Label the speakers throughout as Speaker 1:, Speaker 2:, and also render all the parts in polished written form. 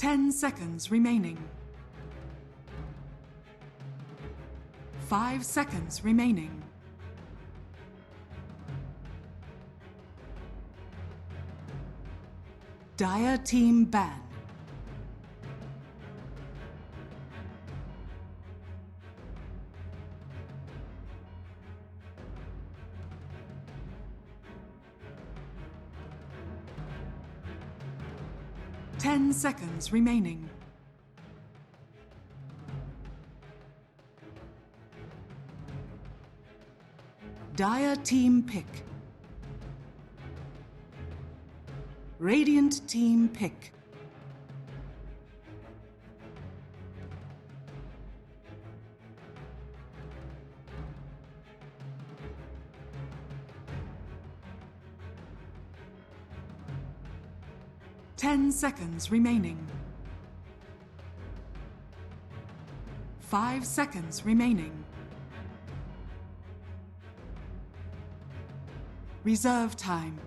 Speaker 1: 10 seconds remaining. 5 seconds remaining. Dire team ban. Ten seconds remaining. Dire team pick. Radiant team pick. Ten seconds remaining. 5 seconds remaining. Reserve time.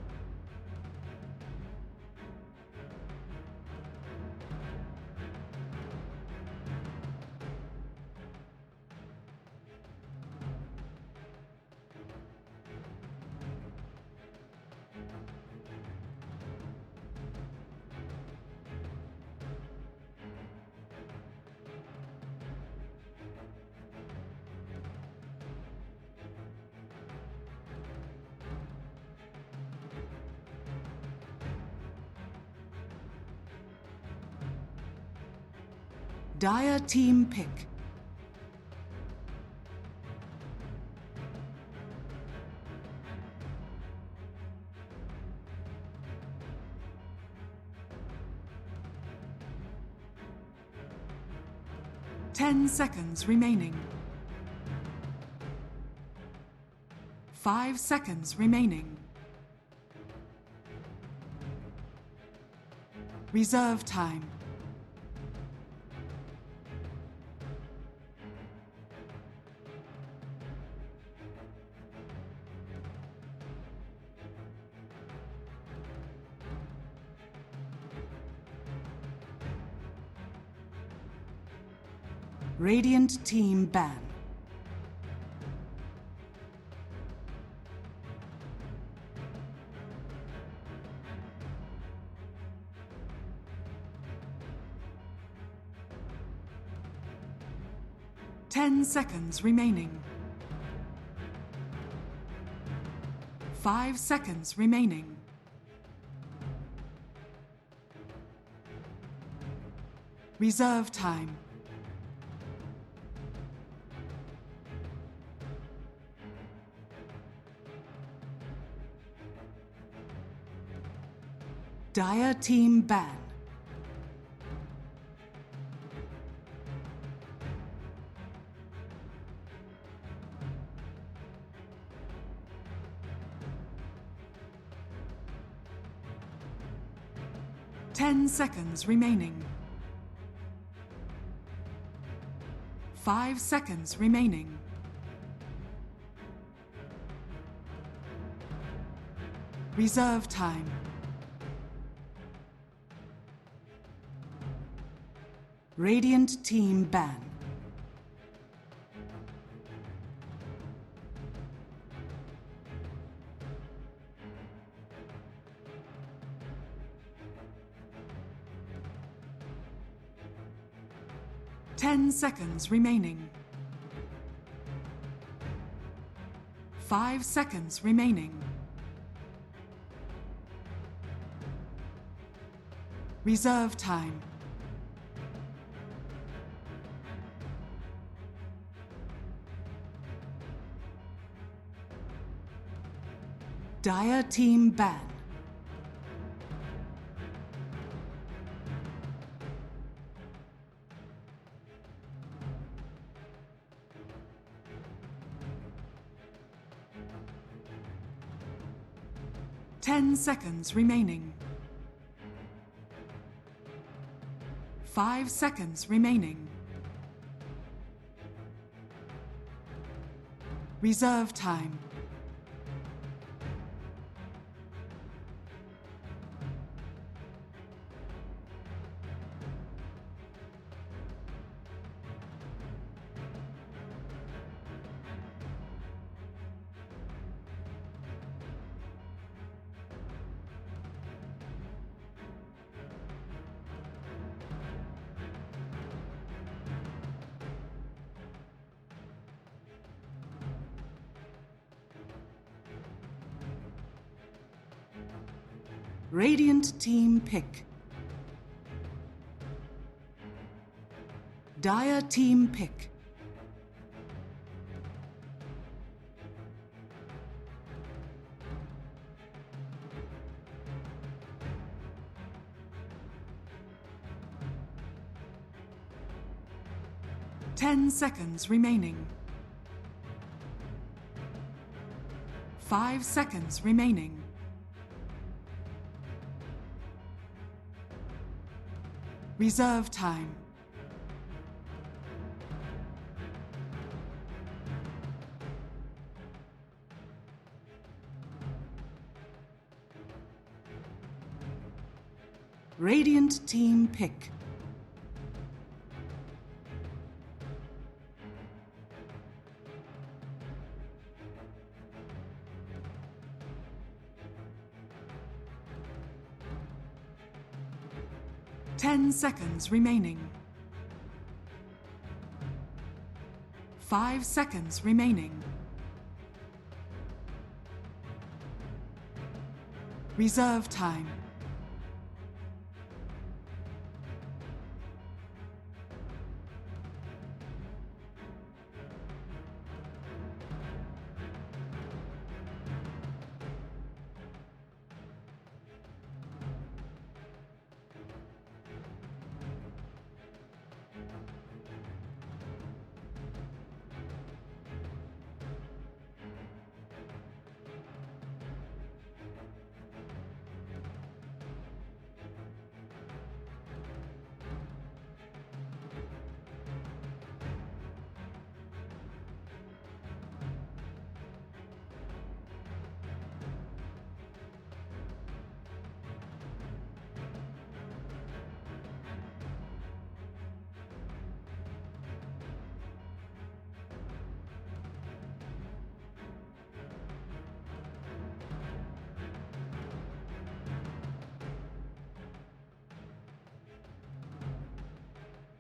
Speaker 1: Dire team pick. Ten seconds remaining. 5 seconds remaining. Reserve time. Radiant team ban. Ten seconds remaining. 5 seconds remaining. Reserve time. Dire team ban. Ten seconds remaining. 5 seconds remaining. Reserve time. Radiant team ban. Ten seconds remaining. 5 seconds remaining. Reserve time. Dire team ban. Ten seconds remaining. 5 seconds remaining. Reserve time. Radiant team pick. Dire team pick. Ten seconds remaining. 5 seconds remaining. Reserve time. Radiant team pick. Ten seconds remaining. 5 seconds remaining. Reserve time.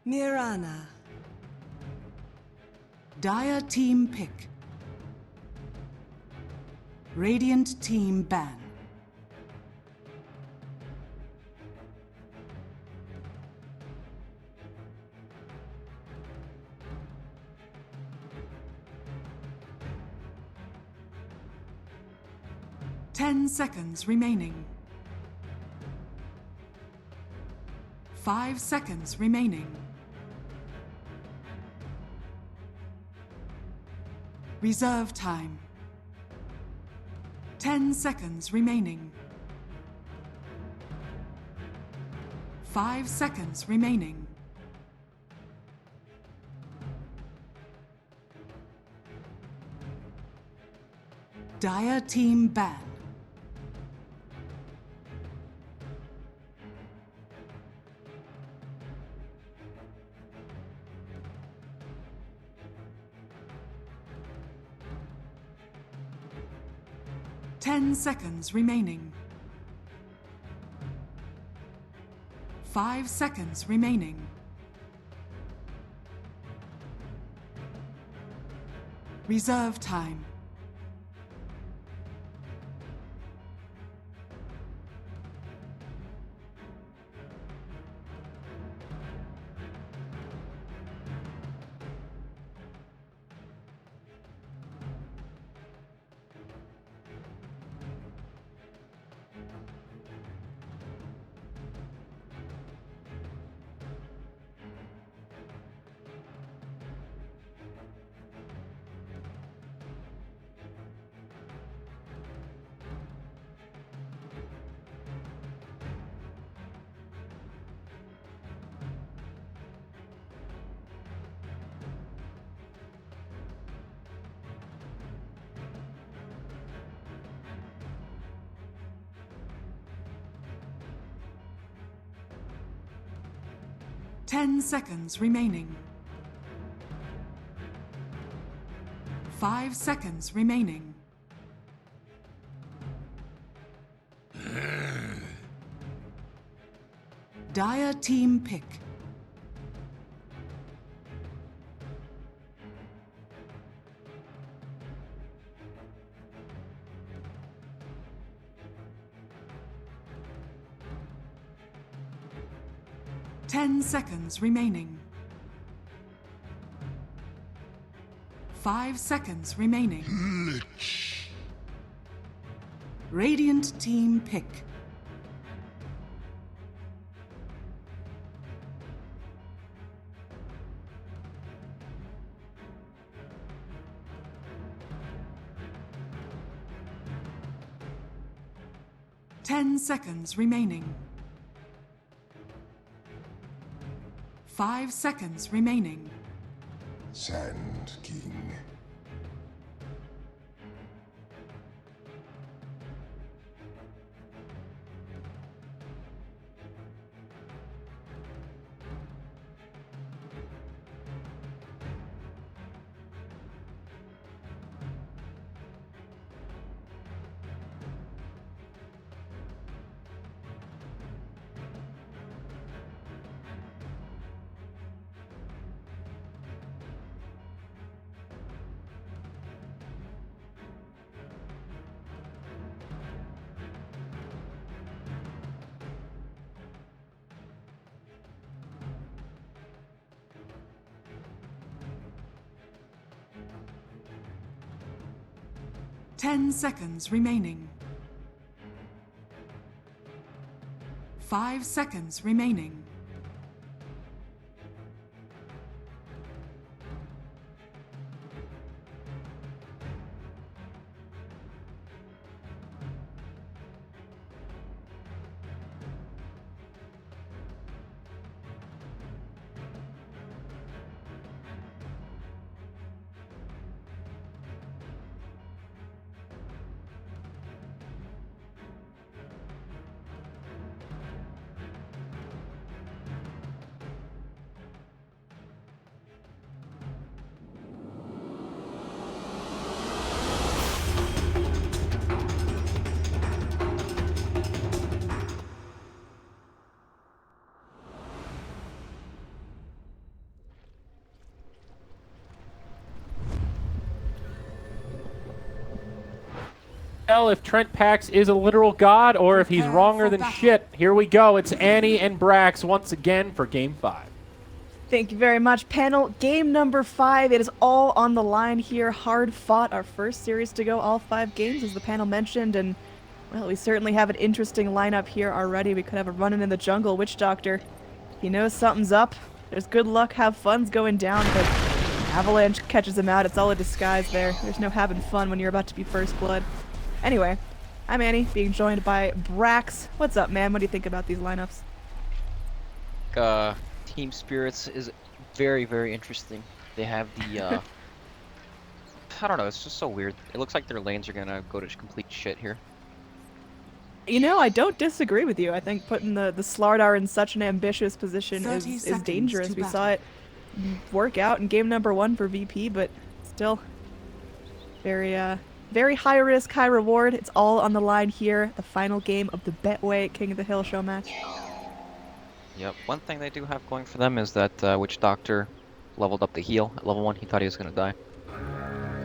Speaker 2: Mirana.
Speaker 1: Dire team pick. Radiant team ban. Ten seconds remaining. 5 seconds remaining. Reserve time. 10 seconds remaining. 5 seconds remaining. Dire team ban. Ten seconds remaining. 5 seconds remaining. Reserve time. Ten seconds remaining. 5 seconds remaining. Dire team pick. 10 seconds remaining. 5 seconds remaining. Radiant team pick. Ten seconds remaining. 5 seconds remaining.
Speaker 2: Sand King.
Speaker 1: Ten seconds remaining. 5 seconds remaining.
Speaker 3: Tell if Trent Pax is a literal god or if he's
Speaker 1: Prepare
Speaker 3: wronger
Speaker 1: for
Speaker 3: than
Speaker 1: battle.
Speaker 3: shit. Here we go. It's Annie and Brax once again for Game 5.
Speaker 4: Thank you very much, panel. Game number 5. It is all on the line here. Hard fought. Our first series to go all 5 games, as the panel mentioned. And, well, we certainly have an interesting lineup here already. We could have a run-in in the jungle. Witch Doctor, he knows something's up. There's good luck, have fun's going down, but Avalanche catches him out. It's all a disguise there. There's no having fun when you're about to be first blood. Anyway, I'm Annie, being joined by Brax. What's up, man? What do you think about these lineups?
Speaker 5: Team Spirits is very, very interesting. They have the, I don't know, it's just so weird. It looks like their lanes are gonna go to complete shit here.
Speaker 4: You know, I don't disagree with you. I think putting the Slardar in such an ambitious position
Speaker 1: 30
Speaker 4: is
Speaker 1: seconds
Speaker 4: dangerous.
Speaker 1: to
Speaker 4: We
Speaker 1: battle.
Speaker 4: saw it work out in game number 1 for VP, but still very high risk, high reward. It's all on the line here. The final game of the Betway King of the Hill show match.
Speaker 5: Yep, one thing they do have going for them is that Witch Doctor leveled up the heal. At level 1, he thought he was gonna die.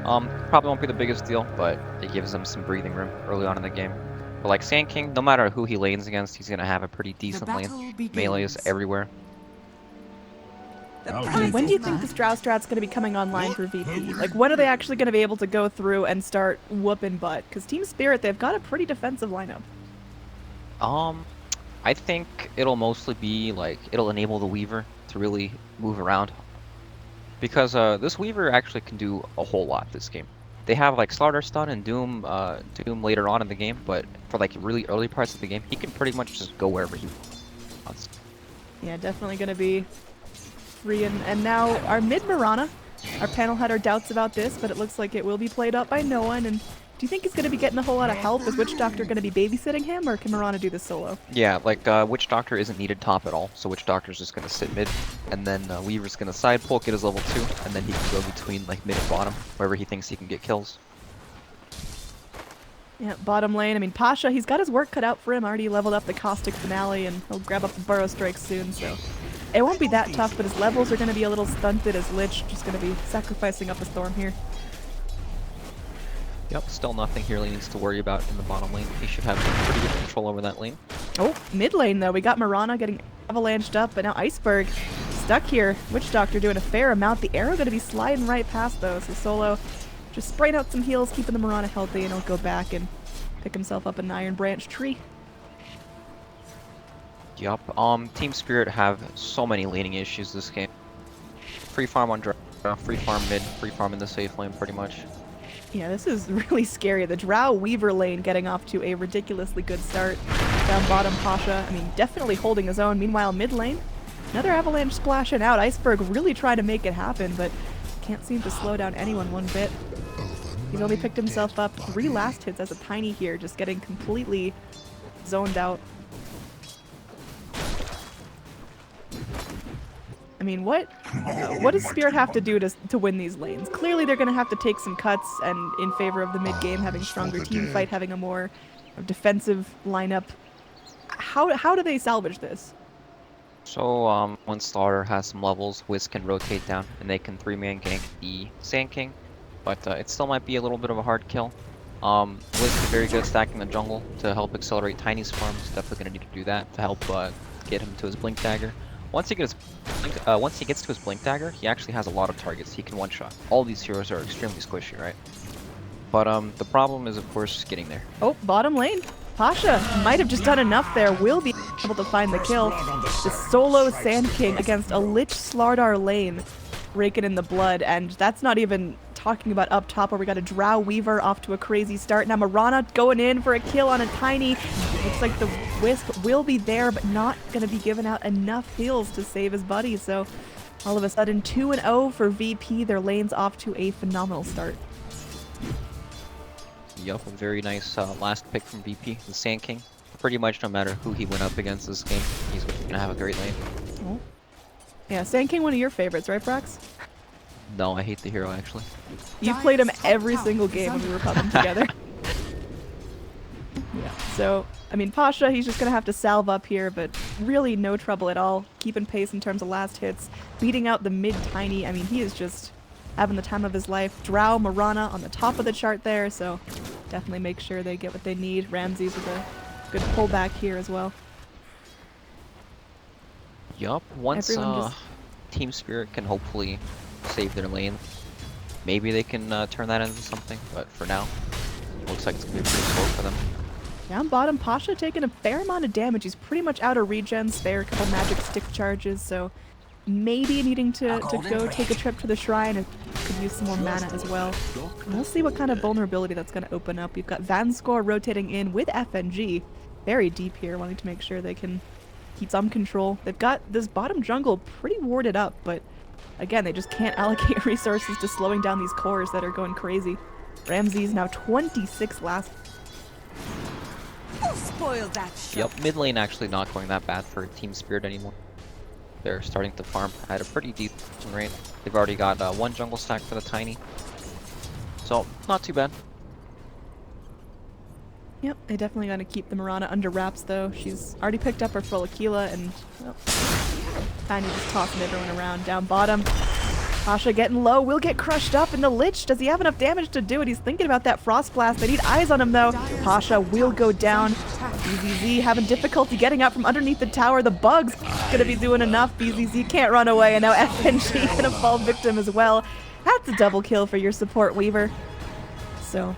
Speaker 5: Probably won't be the biggest deal, but it gives them some breathing room early on in the game. But like Sand King, no matter who he lanes against, he's gonna have a pretty decent
Speaker 1: battle
Speaker 5: lane.
Speaker 1: begins.
Speaker 5: Melees everywhere.
Speaker 4: When do you think the Strat's going to be coming online for VP? Like, when are they actually going to be able to go through and start whooping butt? Because Team Spirit, they've got a pretty defensive lineup.
Speaker 5: I think it'll mostly be like, it'll enable the Weaver to really move around. Because this Weaver actually can do a whole lot this game. They have like Slaughter Stun and Doom later on in the game, but for like really early parts of the game, he can pretty much just go wherever he wants.
Speaker 4: Yeah, definitely going to be free. And now our mid Mirana. Our panel had our doubts about this, but it looks like it will be played up by no one. And do you think he's going to be getting a whole lot of help? Is Witch Doctor going to be babysitting him, or can Mirana do this solo?
Speaker 5: Yeah, like Witch Doctor isn't needed top at all, so Witch Doctor's just gonna sit mid, and then Weaver's gonna side pull, get his level 2, and then he can go between like mid and bottom, wherever he thinks he can get kills.
Speaker 4: Yeah, bottom lane. I mean, Pasha, he's got his work cut out for him. Already leveled up the Caustic Finale, and he'll grab up the Burrow Strike soon, so it won't be that tough, but his levels are going to be a little stunted as Lich just going to be sacrificing up a Storm here.
Speaker 5: Yep, still nothing here he needs to worry about in the bottom lane. He should have pretty good control over that lane.
Speaker 4: Oh, mid lane though. We got Mirana getting avalanched up, but now Iceberg stuck here. Witch Doctor doing a fair amount. The arrow going to be sliding right past though, so Solo just spraying out some heals, keeping the Mirana healthy, and he'll go back and pick himself up an Iron Branch tree.
Speaker 5: Yup. Team Spirit have so many laning issues this game. Free farm on Drow, free farm mid, free farm in the safe lane pretty much.
Speaker 4: Yeah, this is really scary. The Drow Weaver lane getting off to a ridiculously good start. Down bottom, Pasha, I mean, definitely holding his own. Meanwhile, mid lane, another avalanche splashing out. Iceberg really trying to make it happen, but can't seem to slow down anyone one bit. He's only picked himself up 3 last hits as a Tiny here, just getting completely zoned out. I mean, what does Spirit have to do to win these lanes? Clearly they're going to have to take some cuts, and in favor of the mid game, having stronger team fight, having a more defensive lineup. How do they salvage this? So
Speaker 5: when Slaughter has some levels, Wiz can rotate down and they can 3-man gank the Sand King, but it still might be a little bit of a hard kill. Wiz is very good at stacking the jungle to help accelerate Tiny's farm. He's definitely going to need to do that to help get him to his Blink Dagger. Once he gets to his Blink Dagger, he actually has a lot of targets he can one-shot. All these heroes are extremely squishy, right? But the problem is, of course, getting there.
Speaker 4: Oh, bottom lane. Pasha might have just done enough there. Will be able to find the kill. The solo Sand King against a Lich Slardar lane raking in the blood, and that's not even talking about up top where we got a Drow Weaver off to a crazy start. Now Mirana going in for a kill on a Tiny. Looks like the Wisp will be there, but not going to be giving out enough heals to save his buddy. So all of a sudden 2-0 for VP. Their lane's off to a phenomenal start.
Speaker 5: Yup, a very nice last pick from VP, the Sand King. Pretty much no matter who he went up against this game, he's going to have a great lane.
Speaker 4: Oh. Yeah, Sand King, one of your favorites, right, Brax?
Speaker 5: No, I hate the hero, actually.
Speaker 4: You played him every single game when we were pubbing together. Yeah, so, I mean, Pasha, he's just going to have to salve up here, but really no trouble at all. Keeping pace in terms of last hits, beating out the mid-Tiny. I mean, he is just having the time of his life. Drow, Mirana on the top of the chart there, so definitely make sure they get what they need. Ramses with a good pullback here as well.
Speaker 5: Yup, once Team Spirit can hopefully save their lane, maybe they can turn that into something, but for now, looks like it's going to be pretty slow for them.
Speaker 4: Down bottom, Pasha taking a fair amount of damage. He's pretty much out of regen, spare a couple magic stick charges, so maybe needing to go take a trip to the shrine and could use some more mana as well. And we'll see what kind of vulnerability that's going to open up. We've got Vanskor rotating in with FNG, very deep here, wanting to make sure they can keep some control. They've got this bottom jungle pretty warded up, but again, they just can't allocate resources to slowing down these cores that are going crazy. Ramses now 26 last.
Speaker 6: Who spoiled that shot?
Speaker 5: Yep, mid lane actually not going that bad for Team Spirit anymore. They're starting to farm at a pretty decent rate. They've already got 1 jungle stack for the Tiny. So, not too bad.
Speaker 4: Yep, they definitely got to keep the Mirana under wraps though. She's already picked up her full Aquila and well, Tiny just tossing everyone around. Down bottom, Pasha getting low, will get crushed up, and the Lich, does he have enough damage to do it? He's thinking about that Frost Blast. They need eyes on him though. Pasha will go down. BZZ having difficulty getting out from underneath the tower. The Bug's gonna be doing enough. BZZ can't run away, and now FNG gonna fall victim as well. That's a double kill for your support Weaver. So,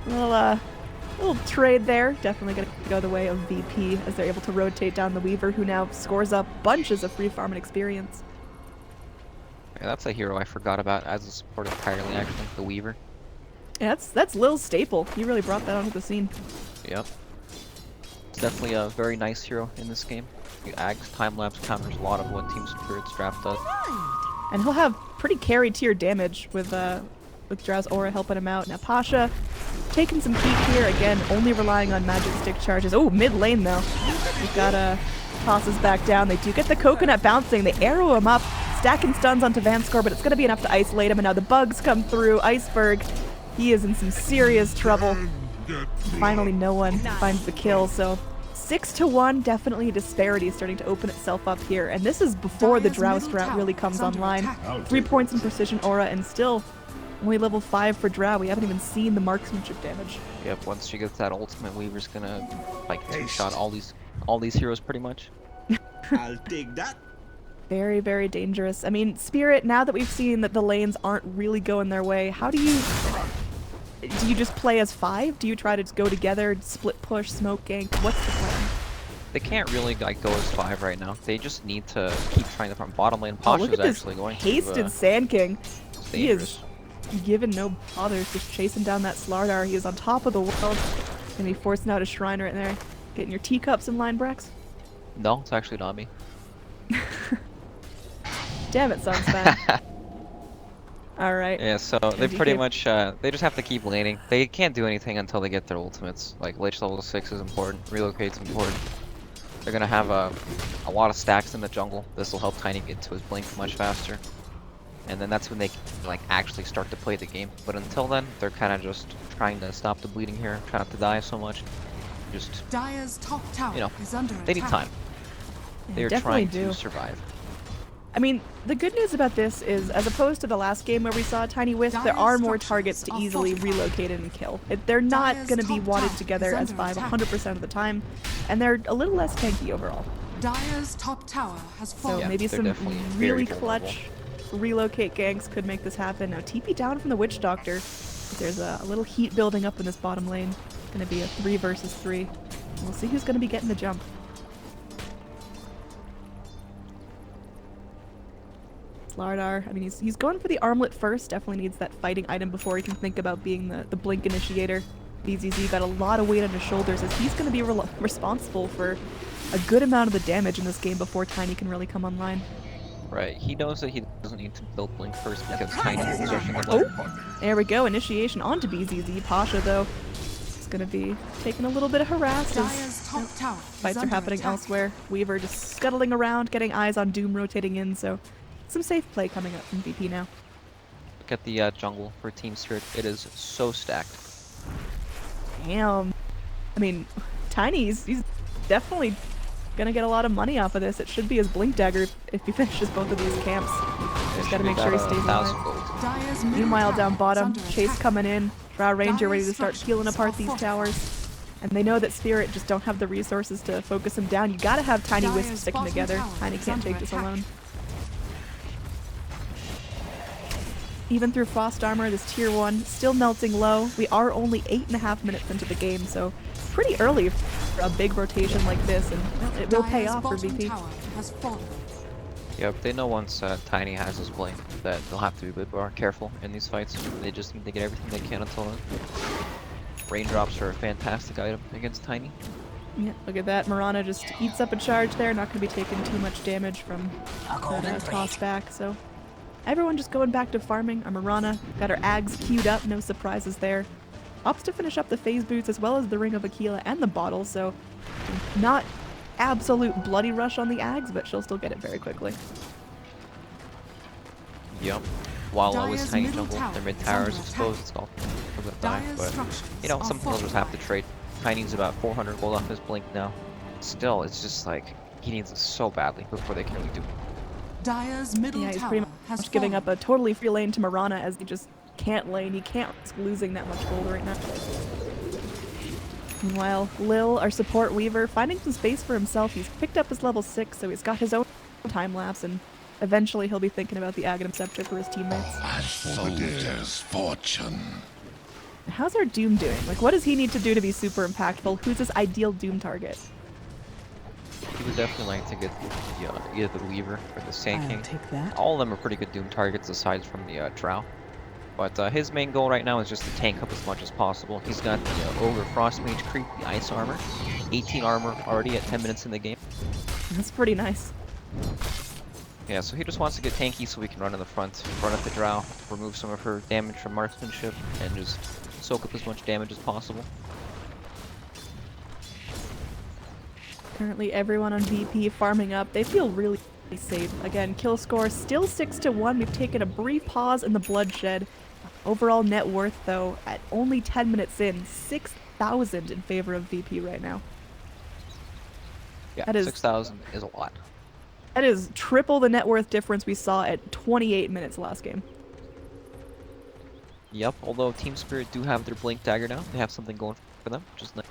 Speaker 4: little trade there. Definitely going to go the way of VP as they're able to rotate down the Weaver, who now scores up bunches of free farm and experience.
Speaker 5: Yeah, that's a hero I forgot about as a support entirely, actually, the Weaver.
Speaker 4: Yeah, that's Lil's staple. He really brought that onto the scene.
Speaker 5: Yep. It's definitely a very nice hero in this game. The Ags time-lapse counters a lot of what Team Spirit's draft does.
Speaker 4: And he'll have pretty carry tier damage with Drow's Aura helping him out. Now Pasha taking some heat here, again, only relying on magic stick charges. Oh, mid lane though. We've got tosses back down. They do get the coconut bouncing. They arrow him up, stacking stuns onto Vanskor, but it's going to be enough to isolate him. And now the Bugs come through. Iceberg, he is in some serious trouble. Finally, no one finds the kill, so 6-1, definitely a disparity starting to open itself up here. And this is before the Drow strat really comes online. 3 points in Precision Aura, and still only level 5 for Drow. We haven't even seen the marksmanship damage.
Speaker 5: Yep, once she gets that ultimate, Weaver's gonna like 2-shot all these all these heroes pretty much.
Speaker 7: I'll take that.
Speaker 4: Very, very dangerous. I mean, Spirit, now that we've seen that the lanes aren't really going their way, how do you just play as 5? Do you try to go together, split push, smoke gank? What's the plan?
Speaker 5: They can't really like go as 5 right now. They just need to keep trying to farm bottom lane.
Speaker 4: Oh, look
Speaker 5: Pasha's
Speaker 4: at this
Speaker 5: actually going
Speaker 4: hasted
Speaker 5: to
Speaker 4: Sand King. He
Speaker 5: dangerous.
Speaker 4: is given no bothers, just chasing down that Slardar. He is on top of the world. Gonna be forcing out a Shrine right there. Getting your teacups in line, Brax.
Speaker 5: No, it's actually not me.
Speaker 4: Damn it, Sunspan. Alright.
Speaker 5: Yeah, so they pretty much, they just have to keep laning. They can't do anything until they get their ultimates. Like, Lich level 6 is important, Relocate's important. They're gonna have a lot of stacks in the jungle. This will help Tiny get to his blink much faster. And then that's when they can, like, actually start to play the game. But until then, they're kind of just trying to stop the bleeding here, try not to die so much. Just,
Speaker 1: Dire's top tower
Speaker 5: you know,
Speaker 1: is under
Speaker 5: they need
Speaker 1: attack.
Speaker 5: time. They're
Speaker 4: definitely
Speaker 5: trying
Speaker 4: do.
Speaker 5: to survive.
Speaker 4: I mean, the good news about this is, as opposed to the last game where we saw Tiny Wisp, there are more targets to easily relocate in and kill. They're not
Speaker 1: Dire's
Speaker 4: going to be
Speaker 1: top
Speaker 4: wadded
Speaker 1: tower
Speaker 4: together
Speaker 1: is
Speaker 4: as
Speaker 1: under
Speaker 4: 5
Speaker 1: attack.
Speaker 4: 100% of the time, and they're a little less tanky overall.
Speaker 1: Dire's top tower has
Speaker 4: So
Speaker 1: fallen.
Speaker 5: Yeah,
Speaker 4: maybe
Speaker 5: they're
Speaker 4: some
Speaker 5: definitely
Speaker 4: really
Speaker 5: very
Speaker 4: clutch relocate ganks could make this happen. Now TP down from the Witch Doctor. There's a little heat building up in this bottom lane. It's going to be a 3 versus 3. We'll see who's going to be getting the jump. Slardar, I mean, he's going for the armlet first. Definitely needs that fighting item before he can think about being the blink initiator. BZZ got a lot of weight on his shoulders as he's going to be responsible for a good amount of the damage in this game before Tiny can really come online.
Speaker 5: Right, he knows that he doesn't need to build blink first because Tiny is rushing the blink.
Speaker 4: There we go, initiation onto BZZ. Pasha, though, is going to be taking a little bit of harass as
Speaker 1: Dire's top tower is
Speaker 4: fights are
Speaker 1: under
Speaker 4: happening
Speaker 1: attack.
Speaker 4: elsewhere. Weaver just scuttling around, getting eyes on Doom rotating in, so some safe play coming up from VP now.
Speaker 5: Look at the jungle for Team Spirit. It is so stacked.
Speaker 4: Damn. I mean, Tiny's he's definitely gonna get a lot of money off of this. It should be his blink dagger if he finishes both of these camps. Just gotta make sure he stays alive.
Speaker 5: 1,000 gold.
Speaker 1: Dire's middle
Speaker 4: Meanwhile,
Speaker 1: tower
Speaker 4: down
Speaker 1: is
Speaker 4: bottom,
Speaker 1: under
Speaker 4: Chase
Speaker 1: attack.
Speaker 4: coming in. Drow Ranger ready to start
Speaker 1: Dire's
Speaker 4: peeling apart
Speaker 1: structures
Speaker 4: these
Speaker 1: are
Speaker 4: towers. And they know that Spirit just don't have the resources to focus him down. You gotta have Tiny
Speaker 1: Dire's
Speaker 4: Wisp sticking
Speaker 1: bottom
Speaker 4: together.
Speaker 1: tower
Speaker 4: Tiny
Speaker 1: is
Speaker 4: can't
Speaker 1: under
Speaker 4: take this
Speaker 1: attack.
Speaker 4: alone. Even through Frost Armor, this tier 1 still melting low. We are only 8.5 minutes into the game, so pretty early for a big rotation like this, and well, it will pay
Speaker 1: Dire's
Speaker 4: off for
Speaker 1: bottom
Speaker 4: VP.
Speaker 1: tower has fallen.
Speaker 5: Yep, they know once Tiny has his blink that they'll have to be a bit more careful in these fights. They just need to get everything they can until then. Raindrops are a fantastic item against Tiny.
Speaker 4: Yeah, look at that. Mirana just eats up a charge there. Not going to be taking too much damage from that toss back. So everyone just going back to farming. Our Mirana got her Ags queued up. No surprises there. Opts to finish up the phase boots as well as the Ring of Aquila and the bottle. So not absolute bloody rush on the Ags, but she'll still get it very quickly.
Speaker 5: Yep. While always
Speaker 1: Dire's
Speaker 5: Tiny
Speaker 1: middle
Speaker 5: jungle,
Speaker 1: tower
Speaker 5: their mid
Speaker 1: is
Speaker 5: tower
Speaker 1: under
Speaker 5: is exposed. It's all for the die,
Speaker 1: Dire's
Speaker 5: but
Speaker 1: structures
Speaker 5: you know,
Speaker 1: are
Speaker 5: some people just have to
Speaker 1: fortified.
Speaker 5: trade. Tiny's about 400 gold off his blink now. Still, it's just like he needs it so badly before they can really do it.
Speaker 1: Dire's middle
Speaker 4: Yeah, he's
Speaker 1: tower
Speaker 4: pretty
Speaker 1: has
Speaker 4: much giving
Speaker 1: fallen.
Speaker 4: up a totally free lane to Mirana as he just can't lane. He can't risk losing that much gold right now. Meanwhile, Lil, our support weaver, finding some space for himself. He's picked up his level 6, so he's got his own time lapse, and eventually he'll be thinking about the Aghanim Scepter for his teammates.
Speaker 2: A soldier's fortune.
Speaker 4: How's our Doom doing? Like, what does he need to do to be super impactful? Who's his ideal Doom target?
Speaker 5: He would definitely like to get either the Weaver or the Sand King.
Speaker 6: take that.
Speaker 5: All of them are pretty good Doom targets aside from the Drow. But his main goal right now is just to tank up as much as possible. He's got the Ogre Frost Mage Creep, the Ice Armor. 18 armor already at 10 minutes in the game.
Speaker 4: That's pretty nice.
Speaker 5: Yeah, so he just wants to get tanky so we can run in the front, run at the Drow, remove some of her damage from marksmanship, and just soak up as much damage as possible.
Speaker 4: Currently, everyone on VP farming up. They feel really safe. Again, kill score still 6-1. We've taken a brief pause in the bloodshed. Overall net worth, though, at only 10 minutes in, 6,000 in favor of VP right now.
Speaker 5: Yeah,
Speaker 4: That is-
Speaker 5: 6,000 is a lot.
Speaker 4: That is triple the net worth difference we saw at 28 minutes last game.
Speaker 5: Yep, although Team Spirit do have their Blink Dagger now. They have something going for them, which is nice.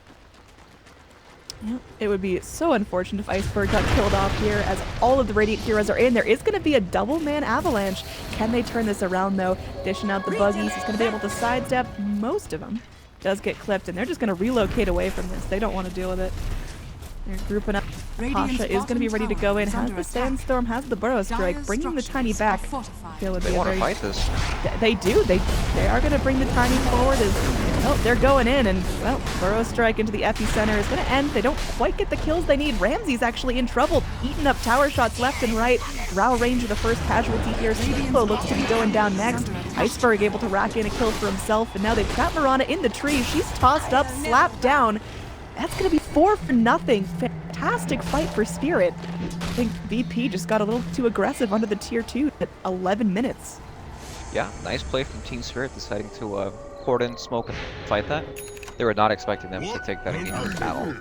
Speaker 4: Yep. It would be so unfortunate if Iceberg got killed off here, as all of the Radiant heroes are in. There is going to be a double man avalanche. Can they turn this around, though? Dishing out the buggies. He's going to be able to sidestep most of them. Does get clipped, and they're just going to relocate away from this. They don't want to deal with it. They're grouping up. Pasha is going to be ready to go in. Has the Sandstorm, has the Burrow Strike, bringing the Tiny back. Feel would
Speaker 5: They
Speaker 4: be a
Speaker 5: want to
Speaker 4: very-
Speaker 5: fight this.
Speaker 4: They do. They are going to bring the Tiny forward. They're going in, and well, Burrow Strike into the epicenter is going to end. They don't quite get the kills they need. Ramsey's actually in trouble, eating up tower shots left and right. Drow Ranger, the first casualty here. Solo looks to be going down next. Iceberg able to rack in a kill for himself, and now they've trapped Mirana in the tree. She's tossed up, slapped down. That's going to be 4 for nothing. Fantastic fight for Spirit. I think VP just got a little too aggressive under the tier 2 at 11 minutes.
Speaker 5: Yeah, nice play from Team Spirit deciding to port in, smoke, and fight that. They were not expecting them to take that engagement at all.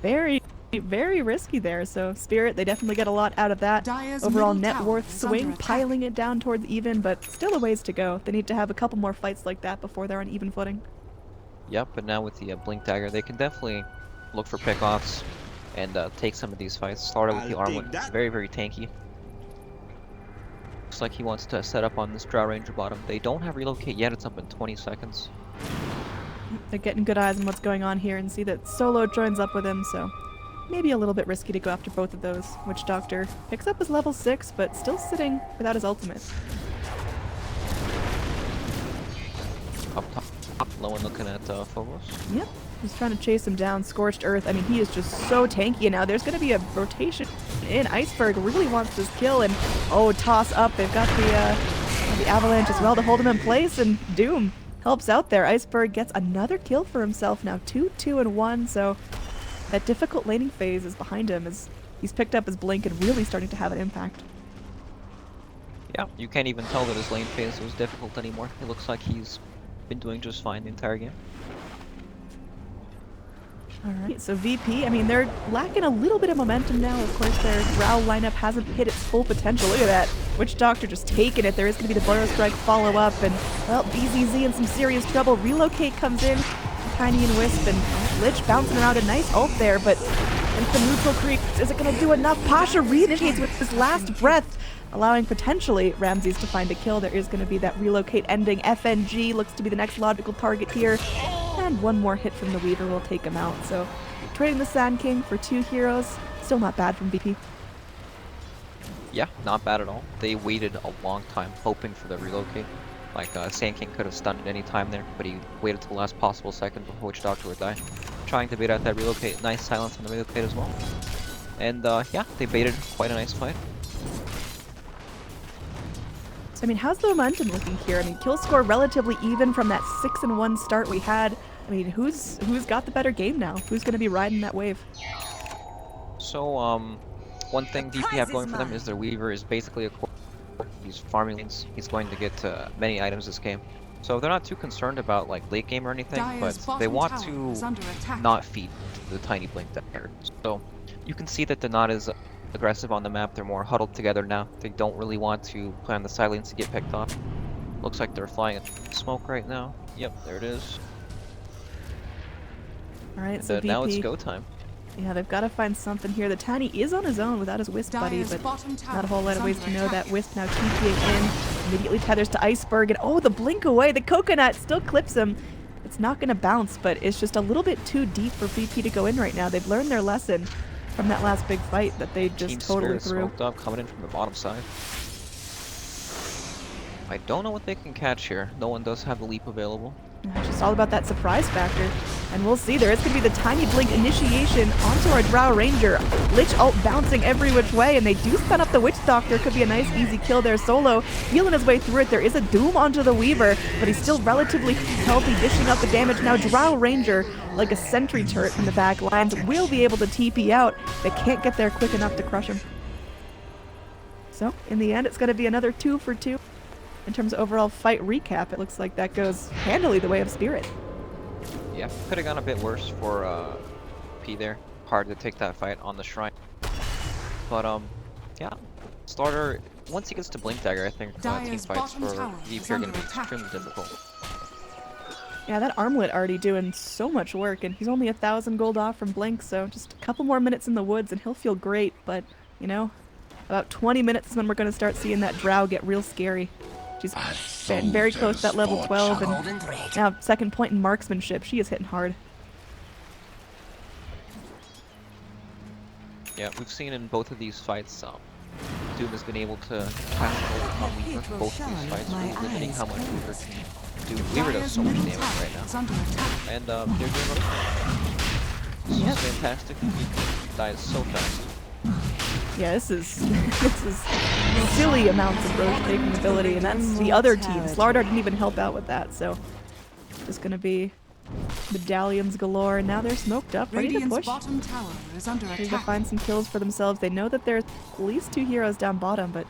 Speaker 4: Very, very risky there. So Spirit, they definitely get a lot out of that.
Speaker 1: Dire's
Speaker 4: Overall
Speaker 1: middle
Speaker 4: net
Speaker 1: tower
Speaker 4: worth
Speaker 1: is under
Speaker 4: swing,
Speaker 1: attack.
Speaker 4: piling it down towards even, but still a ways to go. They need to have a couple more fights like that before they're on even footing.
Speaker 5: Yep, but now with the Blink Dagger, they can definitely look for pickoffs and take some of these fights. Started with the
Speaker 7: I'll
Speaker 5: Armlet,
Speaker 7: take that.
Speaker 5: very, very tanky. Looks like he wants to set up on this Drow Ranger bottom. They don't have relocate yet, it's up in 20 seconds.
Speaker 4: They're getting good eyes on what's going on here and see that Solo joins up with him, so maybe a little bit risky to go after both of those. Witch Doctor picks up his level 6, but still sitting without his ultimate.
Speaker 5: Up top, low and looking at Phobos.
Speaker 4: Yep, he's trying to chase him down. Scorched Earth, I mean, he is just so tanky, and now there's going to be a rotation in. Iceberg really wants this kill, and oh, toss up. They've got the Avalanche as well to hold him in place, and Doom helps out there. Iceberg gets another kill for himself now, 2, 2, and 1, so that difficult laning phase is behind him as he's picked up his blink and really starting to have an impact.
Speaker 5: Yeah, you can't even tell that his lane phase was difficult anymore. It looks like he's been doing just fine the entire game.
Speaker 4: Alright, so VP, I mean, they're lacking a little bit of momentum now. Of course, their Drow lineup hasn't hit its full potential. Look at that. Witch Doctor just taking it. There is going to be the Burrow Strike follow-up, and, well, BZZ in some serious trouble. Relocate comes in. Tiny and Wisp, and Lich bouncing around a nice ult there, but into neutral creep. Is it going to do enough? Pasha reinitiates with his last breath, allowing potentially Ramses to find a kill. There is going to be that relocate ending. FNG looks to be the next logical target here. And one more hit from the Weaver will take him out. So trading the Sand King for 2 heroes, still not bad from VP.
Speaker 5: Yeah, not bad at all. They waited a long time hoping for the relocate. Like, Sand King could have stunned at any time there, but he waited till the last possible second before Witch Doctor would die. Trying to bait out that relocate. Nice silence on the relocate as well. And, yeah, they baited quite a nice fight.
Speaker 4: So, I mean, how's the momentum looking here? I mean, kill score relatively even from that 6-1 start we had. I mean, who's got the better game now? Who's going to be riding that wave?
Speaker 5: So, one thing DP have going for them is their Weaver is basically a core. He's farming lanes. He's going to get many items this game. So they're not too concerned about like late game or anything,
Speaker 1: Dire's
Speaker 5: but they
Speaker 1: bottom
Speaker 5: want
Speaker 1: tower is under attack.
Speaker 5: to not feed the Tiny Blink Dagger. So you can see that they're not as aggressive on the map. They're more huddled together now. They don't really want to play on the side lanes to get picked off. Looks like they're flying at smoke right now. Yep, there it is.
Speaker 4: Alright,
Speaker 5: And,
Speaker 4: so VP.
Speaker 5: now it's go time.
Speaker 4: Yeah, they've got to find something here. The Tiny is on his own without his Wisp buddy,
Speaker 1: Dire's
Speaker 4: but
Speaker 1: bottom tower
Speaker 4: not a whole lot
Speaker 1: is
Speaker 4: of ways
Speaker 1: under
Speaker 4: to know
Speaker 1: attack.
Speaker 4: that. Wisp now TPing in, immediately tethers to Iceberg, and oh, the blink away. The coconut still clips him. It's not going to bounce, but it's just a little bit too deep for VP to go in right now. They've learned their lesson from that last big fight that they just
Speaker 5: Team
Speaker 4: totally
Speaker 5: Spirit
Speaker 4: threw.
Speaker 5: smoked up, coming in from the bottom side. I don't know what they can catch here. No one does have the leap available.
Speaker 4: It's just all about that surprise factor. And we'll see. There is going to be the Tiny Blink initiation onto our Drow Ranger. Lich ult bouncing every which way, and they do stun up the Witch Doctor. Could be a nice, easy kill there. Solo feeling his way through it. There is a Doom onto the Weaver, but he's still relatively healthy, dishing out the damage. Now Drow Ranger, like a sentry turret from the back lines, will be able to TP out. They can't get there quick enough to crush him. So, in the end, it's going to be another 2 for 2. In terms of overall fight recap, it looks like that goes handily the way of Spirit.
Speaker 5: Yeah, could have gone a bit worse for P there. Hard to take that fight on the shrine. But yeah, starter once he gets to Blink Dagger, I think team
Speaker 1: Dire's
Speaker 5: fights
Speaker 1: bottom
Speaker 5: for
Speaker 1: tower
Speaker 5: VP
Speaker 1: is
Speaker 5: are going
Speaker 1: under
Speaker 5: to be
Speaker 1: attack.
Speaker 5: extremely difficult.
Speaker 4: Yeah, that armlet already doing so much work, and he's only 1,000 gold off from Blink, so just a couple more minutes in the woods and he'll feel great, but, you know, about 20 minutes is when we're going to start seeing that drow get real scary. She's getting very close to that level 12, and now second point in marksmanship. She is hitting hard.
Speaker 5: Yeah, we've seen in both of these fights, Doom has been able to cast overcome Weaver both of these fights, really limiting how much Weaver can do. Weaver does so much damage right now, and they're doing okay. This is fantastic. Weaver dies so fast.
Speaker 4: Yeah, this is silly amounts of roach taking ability, and that's the other team. Slardar didn't even help out with that, so just gonna be medallions galore, and now they're smoked up, ready to
Speaker 1: Radiant's
Speaker 4: push.
Speaker 1: bottom tower is under
Speaker 4: Ready to
Speaker 1: attack.
Speaker 4: find some kills for themselves. They know that there's at least 2 heroes down bottom, but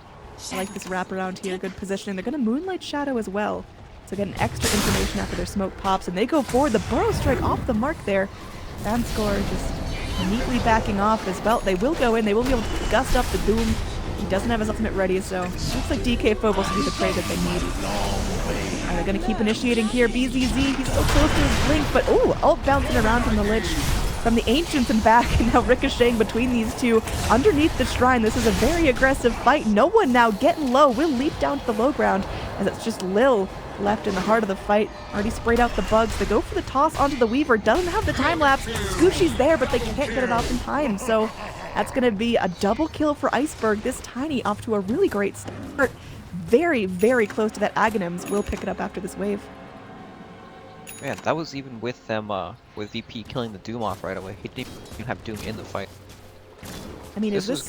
Speaker 4: I like this wraparound here, good positioning. They're gonna Moonlight Shadow as well, so get an extra information after their smoke pops, and they go forward. The Burrow Strike off the mark there. Vanscore just neatly backing off as well. They will go in. They will be able to gust up the Doom. He doesn't have his ultimate ready, so looks like DK Phobos will be the trade that they need. They're going to keep initiating here. BZZ, he's so close to his Blink, but ult bouncing around from the Lich, from the Ancients and back, and now ricocheting between these two underneath the Shrine. This is a very aggressive fight. No one now getting low. Will leap down to the low ground, as it's just Lil left in the heart of the fight. Already sprayed out the bugs. They go for the toss onto the Weaver. Doesn't have the time lapse. Scooshy's there, but they can't get it off in time. So that's going to be a double kill for Iceberg. This Tiny off to a really great start. Very, very close to that Aghanims. Will pick it up after this wave.
Speaker 5: Man, that was even with them, with VP killing the Doom off right away. He didn't even have Doom in the fight.
Speaker 4: I mean,
Speaker 5: this is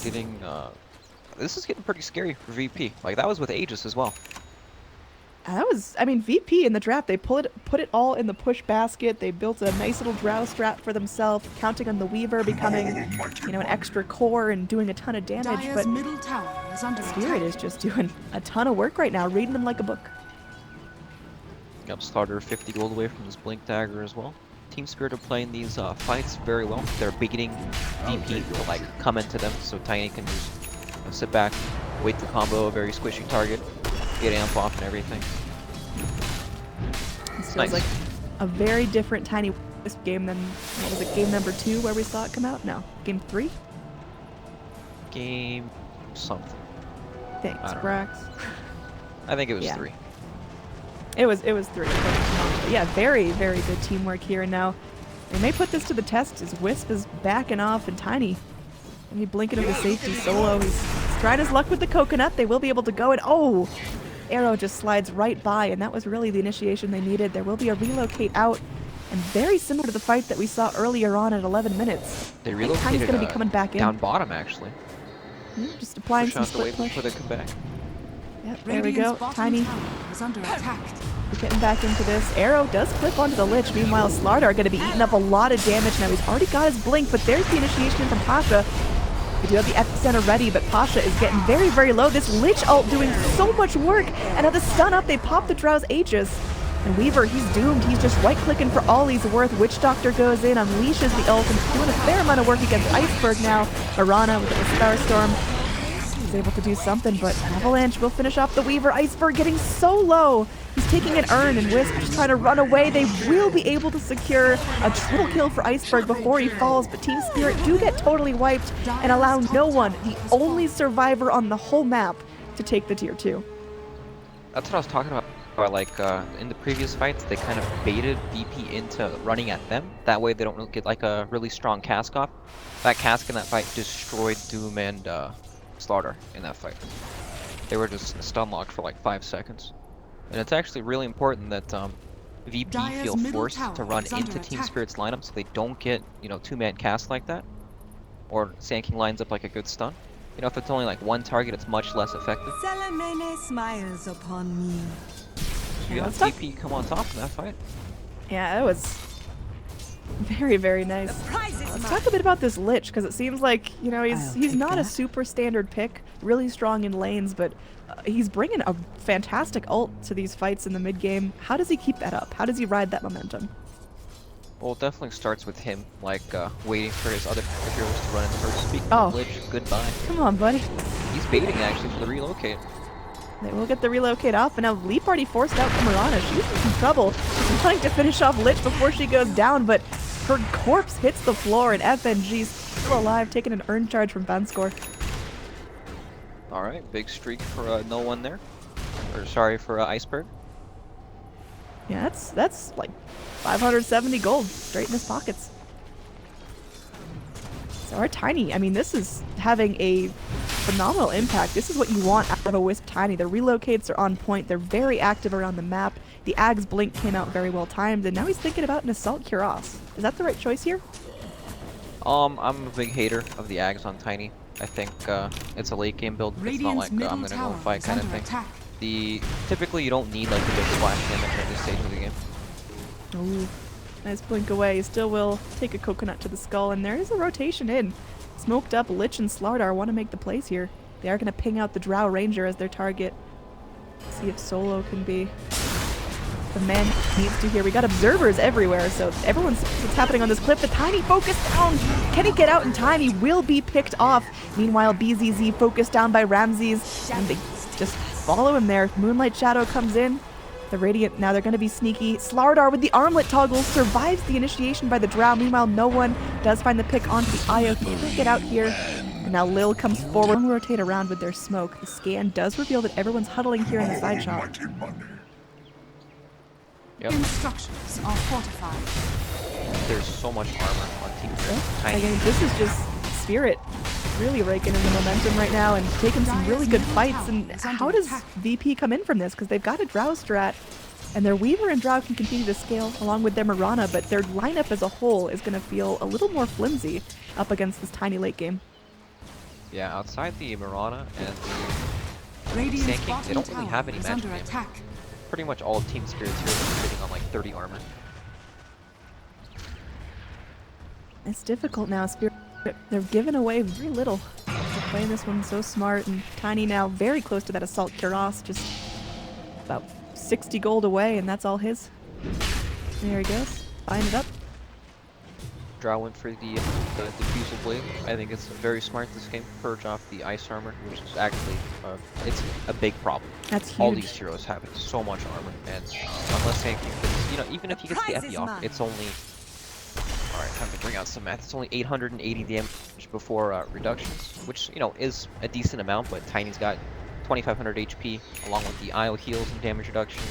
Speaker 5: getting pretty scary for VP. Like, that was with Aegis as well.
Speaker 4: That was, I mean, VP in the draft, they put it all in the push basket. They built a nice little drow strat for themselves, counting on the Weaver becoming, you know, an extra core and doing a ton of damage.
Speaker 1: Dire's
Speaker 4: But
Speaker 1: middle tower is under
Speaker 4: Spirit
Speaker 1: attack.
Speaker 4: is just doing a ton of work right now, reading them like a book.
Speaker 5: Yep, Starter 50 gold away from his Blink Dagger as well. Team Spirit are playing these fights very well. They're beginning VP to like come into them, so Tiny can just sit back, wait the combo, a very squishy target, get amp off and everything.
Speaker 4: This
Speaker 5: Nice.
Speaker 4: feels like a very different Tiny Wisp game than, what was it, game number 2 where we saw it come out? No, game 3?
Speaker 5: Game something.
Speaker 4: Thanks,
Speaker 5: I don't know.
Speaker 4: Brax.
Speaker 5: I think it was
Speaker 4: Yeah.
Speaker 5: 3.
Speaker 4: It was 3. But yeah, very, very good teamwork here. And now they may put this to the test as Wisp is backing off and Tiny. And he blinking into safety solo. He's trying his luck with the coconut. They will be able to go and Arrow just slides right by, and that was really the initiation they needed. There will be a relocate out, and very similar to the fight that we saw earlier on at 11 minutes.
Speaker 5: They
Speaker 4: I think
Speaker 5: relocated
Speaker 4: Tiny's going to be coming back in.
Speaker 5: down bottom actually.
Speaker 4: Just applying
Speaker 5: Push
Speaker 4: some
Speaker 5: out the wave
Speaker 4: split push.
Speaker 5: before they come back.
Speaker 4: Yep, there we go.
Speaker 1: Radiant's bottom
Speaker 4: Tiny
Speaker 1: tower is under attack.
Speaker 4: getting back into this. Arrow does clip onto the Lich. Meanwhile, Slardar going to be eating up a lot of damage now. He's already got his Blink, but there's the initiation from Pasha. We do have the epicenter ready, but Pasha is getting very, very low. This Lich ult doing so much work. And now the stun up, they pop the Drow's Aegis. And Weaver, he's doomed. He's just right-clicking for all he's worth. Witch Doctor goes in, unleashes the ult, and doing a fair amount of work against Iceberg now. Marana with the Starstorm is able to do something, but Avalanche will finish off the Weaver. Iceberg getting so low. He's taking an urn, and Wisp just trying to run away. They will be able to secure a triple kill for Iceberg before he falls, but Team Spirit do get totally wiped and allow no one, the only survivor on the whole map, to take the tier 2.
Speaker 5: That's what I was talking about. Like in the previous fights, they kind of baited VP into running at them. That way they don't get like a really strong cask off. That cask in that fight destroyed Doom and Slaughter in that fight. They were just stun locked for like 5 seconds. And it's actually really important that VP
Speaker 1: Dire's
Speaker 5: feel
Speaker 1: middle
Speaker 5: forced
Speaker 1: tower
Speaker 5: to run
Speaker 1: is under
Speaker 5: into Team
Speaker 1: attack.
Speaker 5: Spirit's lineup so they don't get, you know, 2-man cast like that. Or Sand King lines up like a good stun. You know, if it's only like one target, it's much less effective.
Speaker 6: Salamene smiles upon me.
Speaker 5: You got
Speaker 4: let's talk-
Speaker 5: VP come on top in that fight.
Speaker 4: Yeah, that was very, very nice.
Speaker 6: Prize is
Speaker 4: Let's
Speaker 6: mine.
Speaker 4: talk a bit about this Lich, because it seems like, you know, he's
Speaker 6: I'll take
Speaker 4: not a
Speaker 6: that.
Speaker 4: super standard pick, really strong in lanes, but he's bringing a fantastic ult to these fights in the mid game. How does he keep that up? How does he ride that momentum?
Speaker 5: Well, it definitely starts with him, like, waiting for his other heroes to run in first. Speaking
Speaker 4: Oh.
Speaker 5: of Lich, goodbye.
Speaker 4: Come on, buddy.
Speaker 5: He's baiting, actually, for the relocate.
Speaker 4: They will get the relocate off, and now Leap already forced out from Mirana. She's in some trouble. She's trying to finish off Lich before she goes down, but her corpse hits the floor, and FNG's still alive, taking an earn charge from Vanskor.
Speaker 5: Alright, big streak for no one there. Or sorry, for Iceberg.
Speaker 4: Yeah, that's like 570 gold straight in his pockets. So our Tiny, I mean, this is having a phenomenal impact. This is what you want out of a Wisp Tiny. The relocates are on point. They're very active around the map. The Ag's Blink came out very well timed, and now he's thinking about an Assault Cuirass. Is that the right choice here?
Speaker 5: I'm a big hater of the Ags on Tiny. I think it's a late game build. It's not like I'm gonna go and fight kind of thing. Typically you don't need like the big splash damage at this stage of the game.
Speaker 4: Ooh, nice blink away. He still will take a coconut to the skull, and there is a rotation in. Smoked up Lich and Slardar want to make the plays here. They are going to ping out the Drow Ranger as their target. See if Solo can be the man he needs to here. We got observers everywhere, so everyone's what's happening on this cliff. The Tiny focus down. Can he get out in time? He will be picked off. Meanwhile, BZZ focused down by Ramses, and they just follow him there. Moonlight Shadow comes in. The Radiant, now they're going to be sneaky. Slardar with the armlet toggle survives the initiation by the Drow. Meanwhile, no one does find the pick onto the Io. He can't get out here. And now Lil comes forward. They'll rotate around with their smoke. The scan does reveal that everyone's huddling here in the side shot.
Speaker 5: Yep.
Speaker 1: Instructions are fortified.
Speaker 5: There's so much armor on Team Tiny.
Speaker 4: Again, this is just Spirit really raking in the momentum right now and taking some really good fights. And how does VP come in from this? Because they've got a Drow strat, and their Weaver and Drow can continue to scale along with their Mirana, but their lineup as a whole is going to feel a little more flimsy up against this Tiny late game.
Speaker 5: Yeah, outside the Mirana and the
Speaker 1: Radiant's
Speaker 5: Sand King, they don't
Speaker 1: bottom
Speaker 5: really have any
Speaker 1: tower is
Speaker 5: magic
Speaker 1: under
Speaker 5: damage.
Speaker 1: attack.
Speaker 5: Pretty much all of Team Spirit's heroes are sitting on like 30 armor.
Speaker 4: It's difficult now. Spirit, they're giving away very little. They're playing this one so smart, and Tiny now very close to that Assault Cuirass, just about 60 gold away, and that's all his. There he goes, buying it up.
Speaker 5: Drow went for the Diffusal Blade. I think it's very smart this game. Purge off the ice armor, which is actually it's a big problem.
Speaker 4: That's huge.
Speaker 5: All these heroes have so much armor, and unless Sand King gets, you know, even if he gets the Epi off, it's only. Alright, time to bring out some math. It's only 880 damage before reductions, which, you know, is a decent amount, but Tiny's got 2500 HP, along with the IO heals and damage reduction.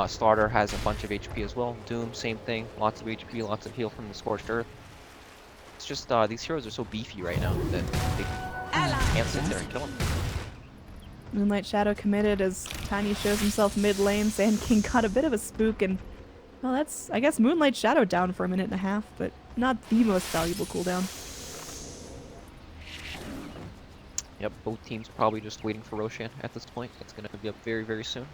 Speaker 5: Starter has a bunch of HP as well. Doom, same thing. Lots of HP, lots of heal from the Scorched Earth. It's just, these heroes are so beefy right now that they can't sit there and kill them.
Speaker 4: Moonlight Shadow committed as Tiny shows himself mid lane. Sand King got a bit of a spook, and well, that's, I guess, Moonlight Shadow down for a minute and a half, but not the most valuable cooldown.
Speaker 5: Yep, both teams probably just waiting for Roshan at this point. It's going to be up very, very soon.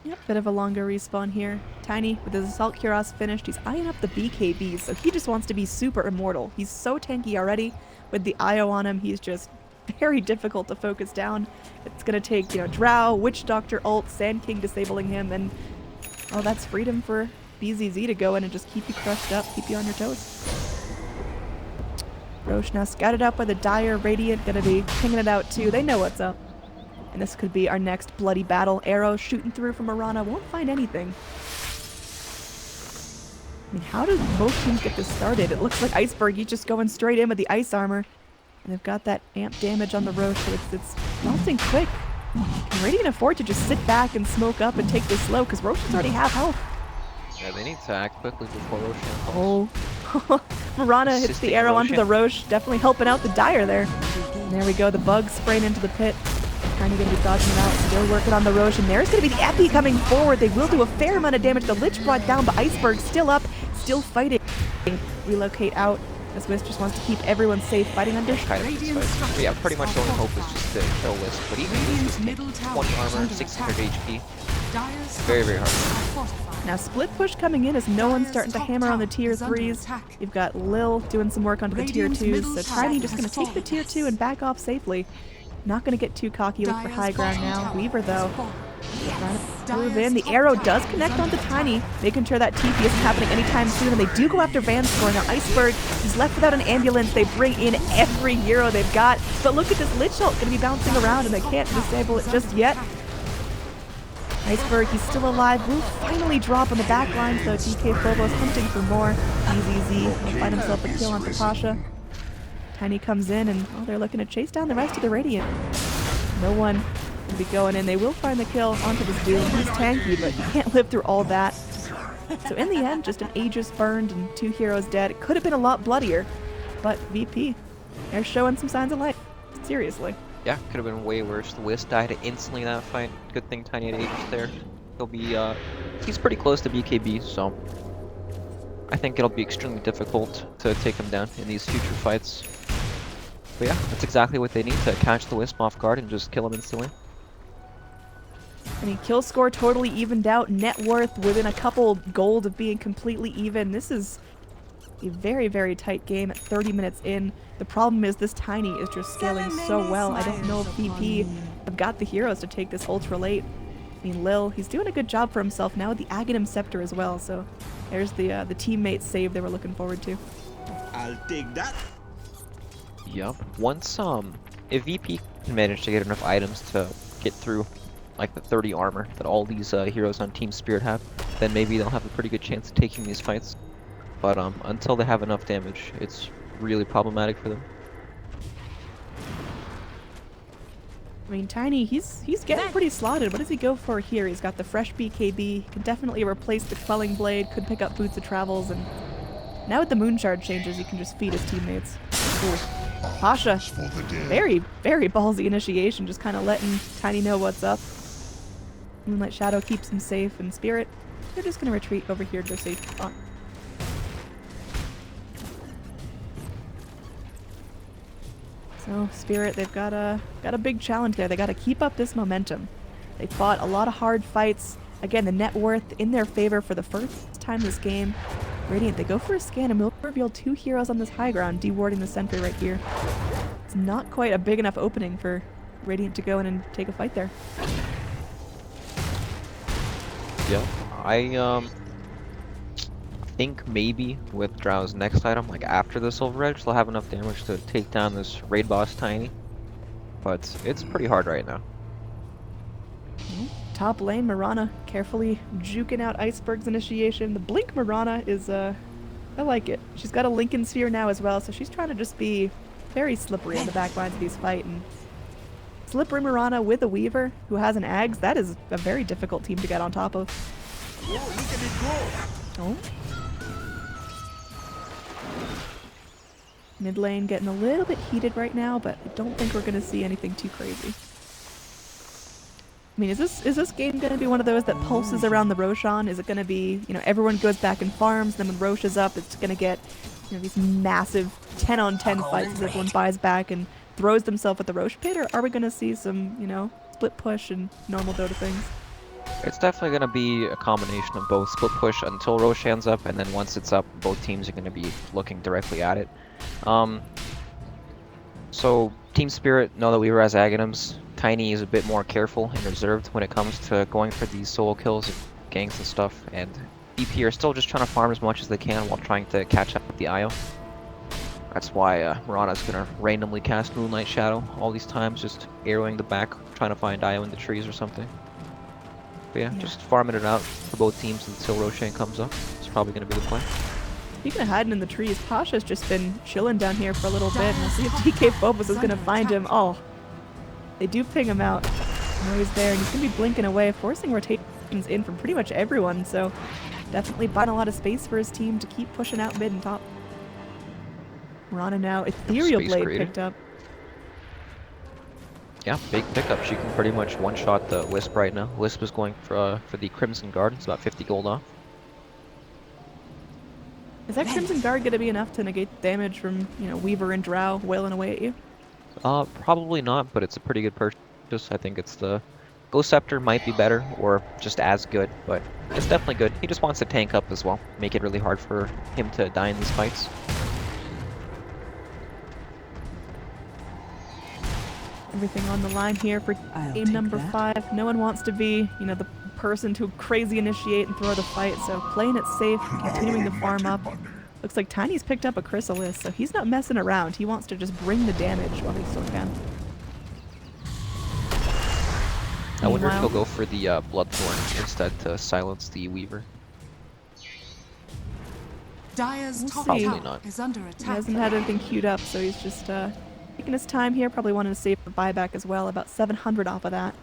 Speaker 4: Yep, bit of a longer respawn here. Tiny, with his Assault Cuirass finished, he's eyeing up the BKBs, so he just wants to be super immortal. He's so tanky already. With the IO on him, he's just very difficult to focus down. It's going to take, you know, Drow, Witch Doctor ult, Sand King disabling him, and oh, that's freedom for BZZ to go in and just keep you crushed up, keep you on your toes. Roche now scouted out by the Dire. Radiant gonna be pinging it out too. They know what's up. And this could be our next bloody battle. Arrow shooting through from Mirana. Won't find anything. I mean, how did both teams get this started? It looks like Iceberg, he's just going straight in with the ice armor. And they've got that amp damage on the Roche, so it's melting quick. Can Radiant afford to just sit back and smoke up and take this slow? Because Roche's already half health.
Speaker 5: Yeah, they need to act quickly before Roshan falls.
Speaker 4: Oh. Mirana hits the arrow onto the Roche, definitely helping out the Dire there. And there we go, the bug spraying into the pit. Kind of going to be dodging it out, still working on the Roche, and there's going to be the Epi coming forward. They will do a fair amount of damage. The Lich brought down, but Iceberg still up, still fighting. Relocate out, as Wisp just wants to keep everyone safe, fighting under.
Speaker 5: Kind of but yeah, pretty much the only hope is just to kill Wisp, but even Wisp takes 20 armor, 600 HP. Very, very hard.
Speaker 4: Now split push coming in as no one's starting to hammer on the tier 3s. You've got Lil doing some work onto the tier 2s, so Tiny just going to take the tier 2 and back off safely. Not going to get too cocky, look for high ground now. Weaver though, trying to move in. The arrow does connect onto Tiny, making sure that TP isn't happening anytime soon, and they do go after Vanskor. Now Iceberg, he's left without an ambulance. They bring in every hero they've got, but look at this Lich ult going to be bouncing around, and they can't disable it just yet. Iceberg, he's still alive. Will finally drop on the back line, so DK Phobos hunting for more. Easy will find himself a kill onto Pasha. Tiny comes in, and they're looking to chase down the rest of the Radiant. No one will be going in. They will find the kill onto this Doom. He's tanky, but he can't live through all that. So in the end, just an Aegis burned and 2 heroes dead. It could have been a lot bloodier, but VP, they're showing some signs of life. Seriously.
Speaker 5: Yeah, could have been way worse. The Wisp died instantly in that fight. Good thing Tiny had Aegis there. He'll be, he's pretty close to BKB, so I think it'll be extremely difficult to take him down in these future fights. But yeah, that's exactly what they need to catch the Wisp off guard and just kill him instantly.
Speaker 4: I mean, kill score totally evened out. Net worth within a couple gold of being completely even. This is a very, very tight game at 30 minutes in. The problem is this Tiny is just scaling so well. I don't know if VP have got the heroes to take this ultra late. I mean, Lil, he's doing a good job for himself now with the Aghanim Scepter as well. So there's the teammate save they were looking forward to.
Speaker 7: I'll take that.
Speaker 5: Yep. Once, if VP can manage to get enough items to get through like the 30 armor that all these heroes on Team Spirit have, then maybe they'll have a pretty good chance of taking these fights. But until they have enough damage, it's really problematic for them.
Speaker 4: I mean, Tiny, he's getting pretty slotted. What does he go for here? He's got the fresh BKB. He can definitely replace the Quelling Blade, could pick up Boots of Travels, and now with the Moon Shard changes, he can just feed his teammates. Ooh. Pasha, very, very ballsy initiation, just kind of letting Tiny know what's up. Moonlight Shadow keeps him safe, and Spirit, they're just going to retreat over here to their safe spot. So Spirit, they've got a big challenge there. They got to keep up this momentum. They fought a lot of hard fights. Again, the net worth in their favor for the first time this game. Radiant, they go for a scan and will reveal 2 heroes on this high ground, dewarding the sentry right here. It's not quite a big enough opening for Radiant to go in and take a fight there.
Speaker 5: Yeah, I think maybe with Drow's next item, like after the Silver Edge, they'll have enough damage to take down this raid boss Tiny. But it's pretty hard right now.
Speaker 4: Top lane, Mirana carefully juking out Iceberg's initiation. The Blink Mirana is, I like it. She's got a Lincoln Sphere now as well, so she's trying to just be very slippery on the back lines of these fights. And slippery Mirana with a Weaver who has an Ags, that is a very difficult team to get on top of.
Speaker 7: Oh, look at it go.
Speaker 4: Oh. Mid lane getting a little bit heated right now, but I don't think we're going to see anything too crazy. I mean, is this game going to be one of those that pulses around the Roshan? Is it going to be, everyone goes back and farms, then when Rosh is up, it's going to get, these massive 10-on-10 fights as everyone buys back and throws themselves at the Rosh pit? Or are we going to see some, split push and normal Dota things?
Speaker 5: It's definitely going to be a combination of both. Split push until Roshan's up, and then once it's up, both teams are going to be looking directly at it. So Team Spirit know that Weaver has Aghanims. Tiny is a bit more careful and reserved when it comes to going for these solo kills and ganks and stuff, and BP are still just trying to farm as much as they can while trying to catch up with the IO. That's why Mirana's gonna randomly cast Moonlight Shadow all these times, just arrowing the back, trying to find IO in the trees or something. But yeah, just farming it out for both teams until Roshan comes up. It's probably gonna be the play.
Speaker 4: Speaking of hiding in the trees, Pasha's just been chilling down here for a little bit, and we'll see if DK Phobos is going to find him. Oh, they do ping him out. I know he's there, and he's going to be blinking away, forcing rotations in from pretty much everyone, so definitely buying a lot of space for his team to keep pushing out mid and top. Mirana now, Ethereal Blade picked up.
Speaker 5: Yeah, big pickup. She can pretty much one-shot the Wisp right now. Wisp is going for the Crimson Guard. It's about 50 gold off.
Speaker 4: Is that Crimson Guard going to be enough to negate damage from, Weaver and Drow wailing away at you?
Speaker 5: Probably not, but it's a pretty good purchase. I think it's the Ghost Scepter might be better, or just as good, but it's definitely good. He just wants to tank up as well, make it really hard for him to die in these fights.
Speaker 4: Everything on the line here for game number 5. No one wants to be, the person to crazy initiate and throw the fight, so playing it safe, continuing to farm up. Looks like Tiny's picked up a Chrysalis, so he's not messing around. He wants to just bring the damage while he still can.
Speaker 5: I wonder if
Speaker 4: Meanwhile-
Speaker 5: he'll go for the Bloodthorn instead to silence the Weaver.
Speaker 1: Dire's top
Speaker 4: see.
Speaker 1: tower
Speaker 5: Probably not.
Speaker 1: is under
Speaker 4: He
Speaker 1: attack.
Speaker 4: hasn't had anything queued up, so he's just taking his time here. Probably wanted to save the buyback as well. About 700 off of that.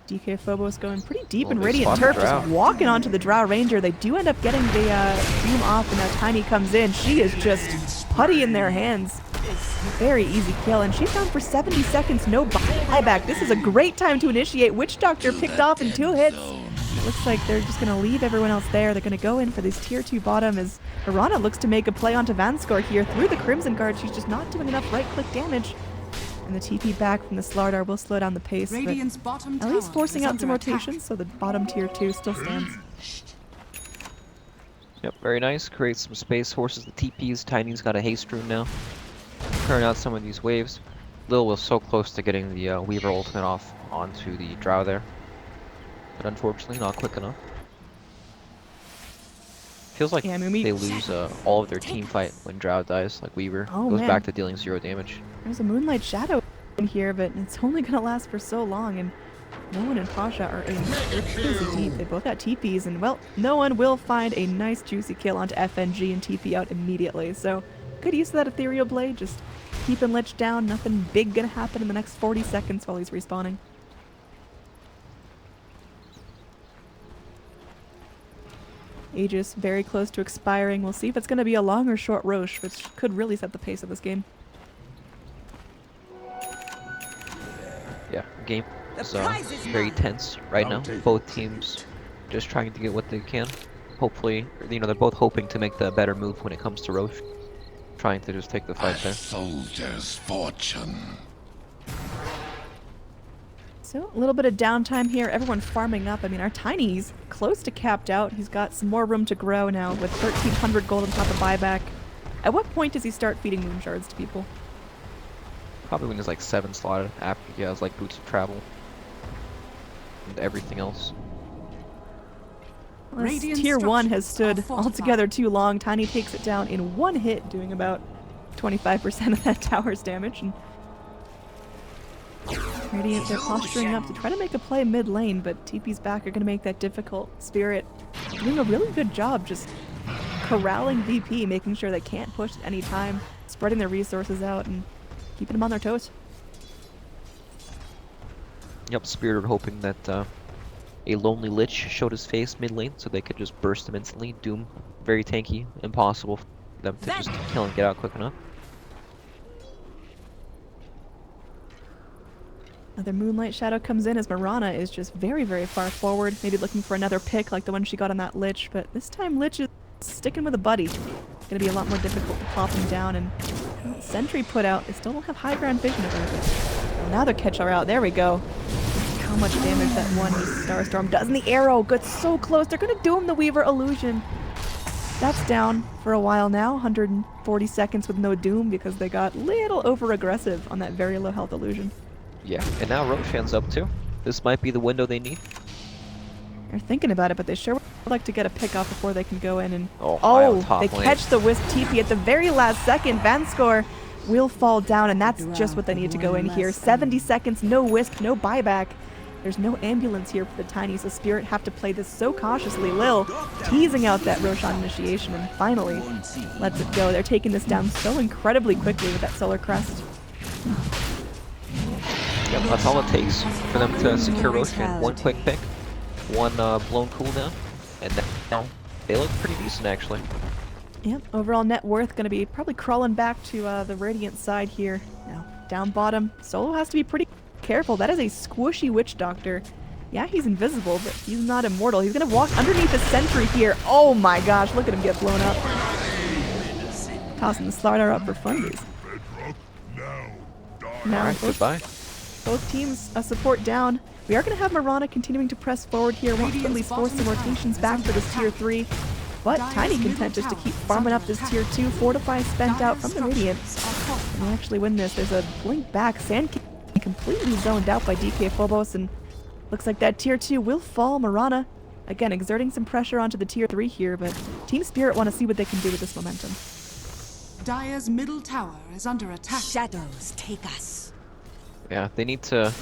Speaker 4: DK Phobos going pretty deep,
Speaker 5: Well,
Speaker 4: and
Speaker 5: they
Speaker 4: Radiant
Speaker 5: spotted
Speaker 4: Turf
Speaker 5: Drow.
Speaker 4: just walking onto the Drow Ranger. They do end up getting the Doom off, and now Tiny comes in. She is just putty in their hands. Very easy kill, and she's down for 70 seconds, no buyback. This is a great time to initiate. Witch Doctor picked off in 2 hits. Looks like they're just going to leave everyone else there. They're going to go in for this tier 2 bottom as Mirana looks to make a play onto Vanskor here through the Crimson Guard. She's just not doing enough right-click damage. And the TP back from the Slardar will slow down the pace, but
Speaker 1: Radiant's bottom
Speaker 4: at least
Speaker 1: tower
Speaker 4: forcing
Speaker 1: is
Speaker 4: out some
Speaker 1: under attack.
Speaker 4: rotations, so the bottom tier 2 still stands.
Speaker 5: Yep, very nice. Creates some space, forces the TPs. Tiny's got a haste rune now. Clearing out some of these waves. Lil was so close to getting the Weaver ultimate off onto the Drow there. But unfortunately, not quick enough. Feels like
Speaker 4: Yeah, I mean, we-
Speaker 5: they lose all of their team fight when Drow dies, like Weaver.
Speaker 4: Oh,
Speaker 5: Goes
Speaker 4: man.
Speaker 5: back to dealing 0 damage.
Speaker 4: There's a Moonlight Shadow in here, but it's only going to last for so long, and no one and Pasha are in. They're busy deep. They both got TPs, and well, no one will find a nice juicy kill onto FNG and TP out immediately. So, good use of that Ethereal Blade, just keeping Lich down. Nothing big going to happen in the next 40 seconds while he's respawning. Aegis very close to expiring. We'll see if it's going to be a long or short Roche, which could really set the pace of this game.
Speaker 5: Yeah, game is very tense right now. Both teams just trying to get what they can. Hopefully, you know, they're both hoping to make the better move when it comes to Roche. Trying to just take the
Speaker 2: A
Speaker 5: fight there.
Speaker 2: soldier's fortune.
Speaker 4: So, a little bit of downtime here. Everyone farming up. I mean, our Tiny's close to capped out. He's got some more room to grow now with 1,300 gold on top of buyback. At what point does he start feeding moon shards to people?
Speaker 5: Probably when there's like 7 slotted after he has like boots of travel. And everything else.
Speaker 4: Well, this
Speaker 1: Radiant
Speaker 4: tier 1 has
Speaker 1: structures are
Speaker 4: stood
Speaker 1: fortified.
Speaker 4: altogether too long. Tiny takes it down in 1 hit, doing about 25% of that tower's damage. And Radiant, they're posturing up to try to make a play mid lane, but TP's back are going to make that difficult. Spirit doing a really good job just corralling VP, making sure they can't push at any time, spreading their resources out and keeping them on their toes.
Speaker 5: Yep, Spirit were hoping that a lonely Lich showed his face mid lane so they could just burst him instantly. Doom, very tanky, impossible for them to just kill and get out quick enough.
Speaker 4: Another Moonlight Shadow comes in as Mirana is just very, very far forward, maybe looking for another pick like the one she got on that Lich, but this time Lich is sticking with a buddy. It's going to be a lot more difficult to pop him down, and Sentry put out. They still don't have high ground vision about it. Well, now their catch are out. There we go. How much damage that one Starstorm does. And the arrow gets so close. They're going to doom the Weaver illusion. That's down for a while now. 140 seconds with no doom because they got a little over aggressive on that very low health illusion.
Speaker 5: Yeah, and now Roche hands up too. This might be the window they need.
Speaker 4: They're thinking about it, but they sure would like to get a pick off before they can go in and...
Speaker 5: Oh, high on top
Speaker 4: they
Speaker 5: lane.
Speaker 4: catch the Wisp TP at the very last second. Vanskor will fall down, and that's just what they need to go in here. 70 seconds, no Wisp, no buyback. There's no ambulance here for the Tiny, so Spirit have to play this so cautiously. Lil teasing out that Roshan initiation, and finally lets it go. They're taking this down so incredibly quickly with that Solar Crest.
Speaker 5: Yep, that's all it takes for them to secure Roche. And one quick pick, one blown cooldown, and now they look pretty decent actually.
Speaker 4: Yep, overall net worth going to be probably crawling back to the Radiant side here. Now, down bottom, Solo has to be pretty careful. That is a squishy Witch Doctor. Yeah, he's invisible, but he's not immortal. He's going to walk underneath the sentry here. Oh my gosh, look at him get blown up. Tossing the Slardar up for funsies. Now,
Speaker 5: Alright, goodbye.
Speaker 4: both teams support down. We are going to have Mirana continuing to press forward here. Wants to at least force some rotations back for this tier 3. But Tiny content just to keep farming up this tier 2. Fortify spent out from the Radiant. And they actually win this. There's a blink back. Sand King completely zoned out by DK Phobos, and looks like that tier 2 will fall. Mirana, again, exerting some pressure onto the tier 3 here, but Team Spirit want to see what they can do with this momentum.
Speaker 1: Dire's middle tower is under attack.
Speaker 6: Shadows take us.
Speaker 5: Yeah, they need to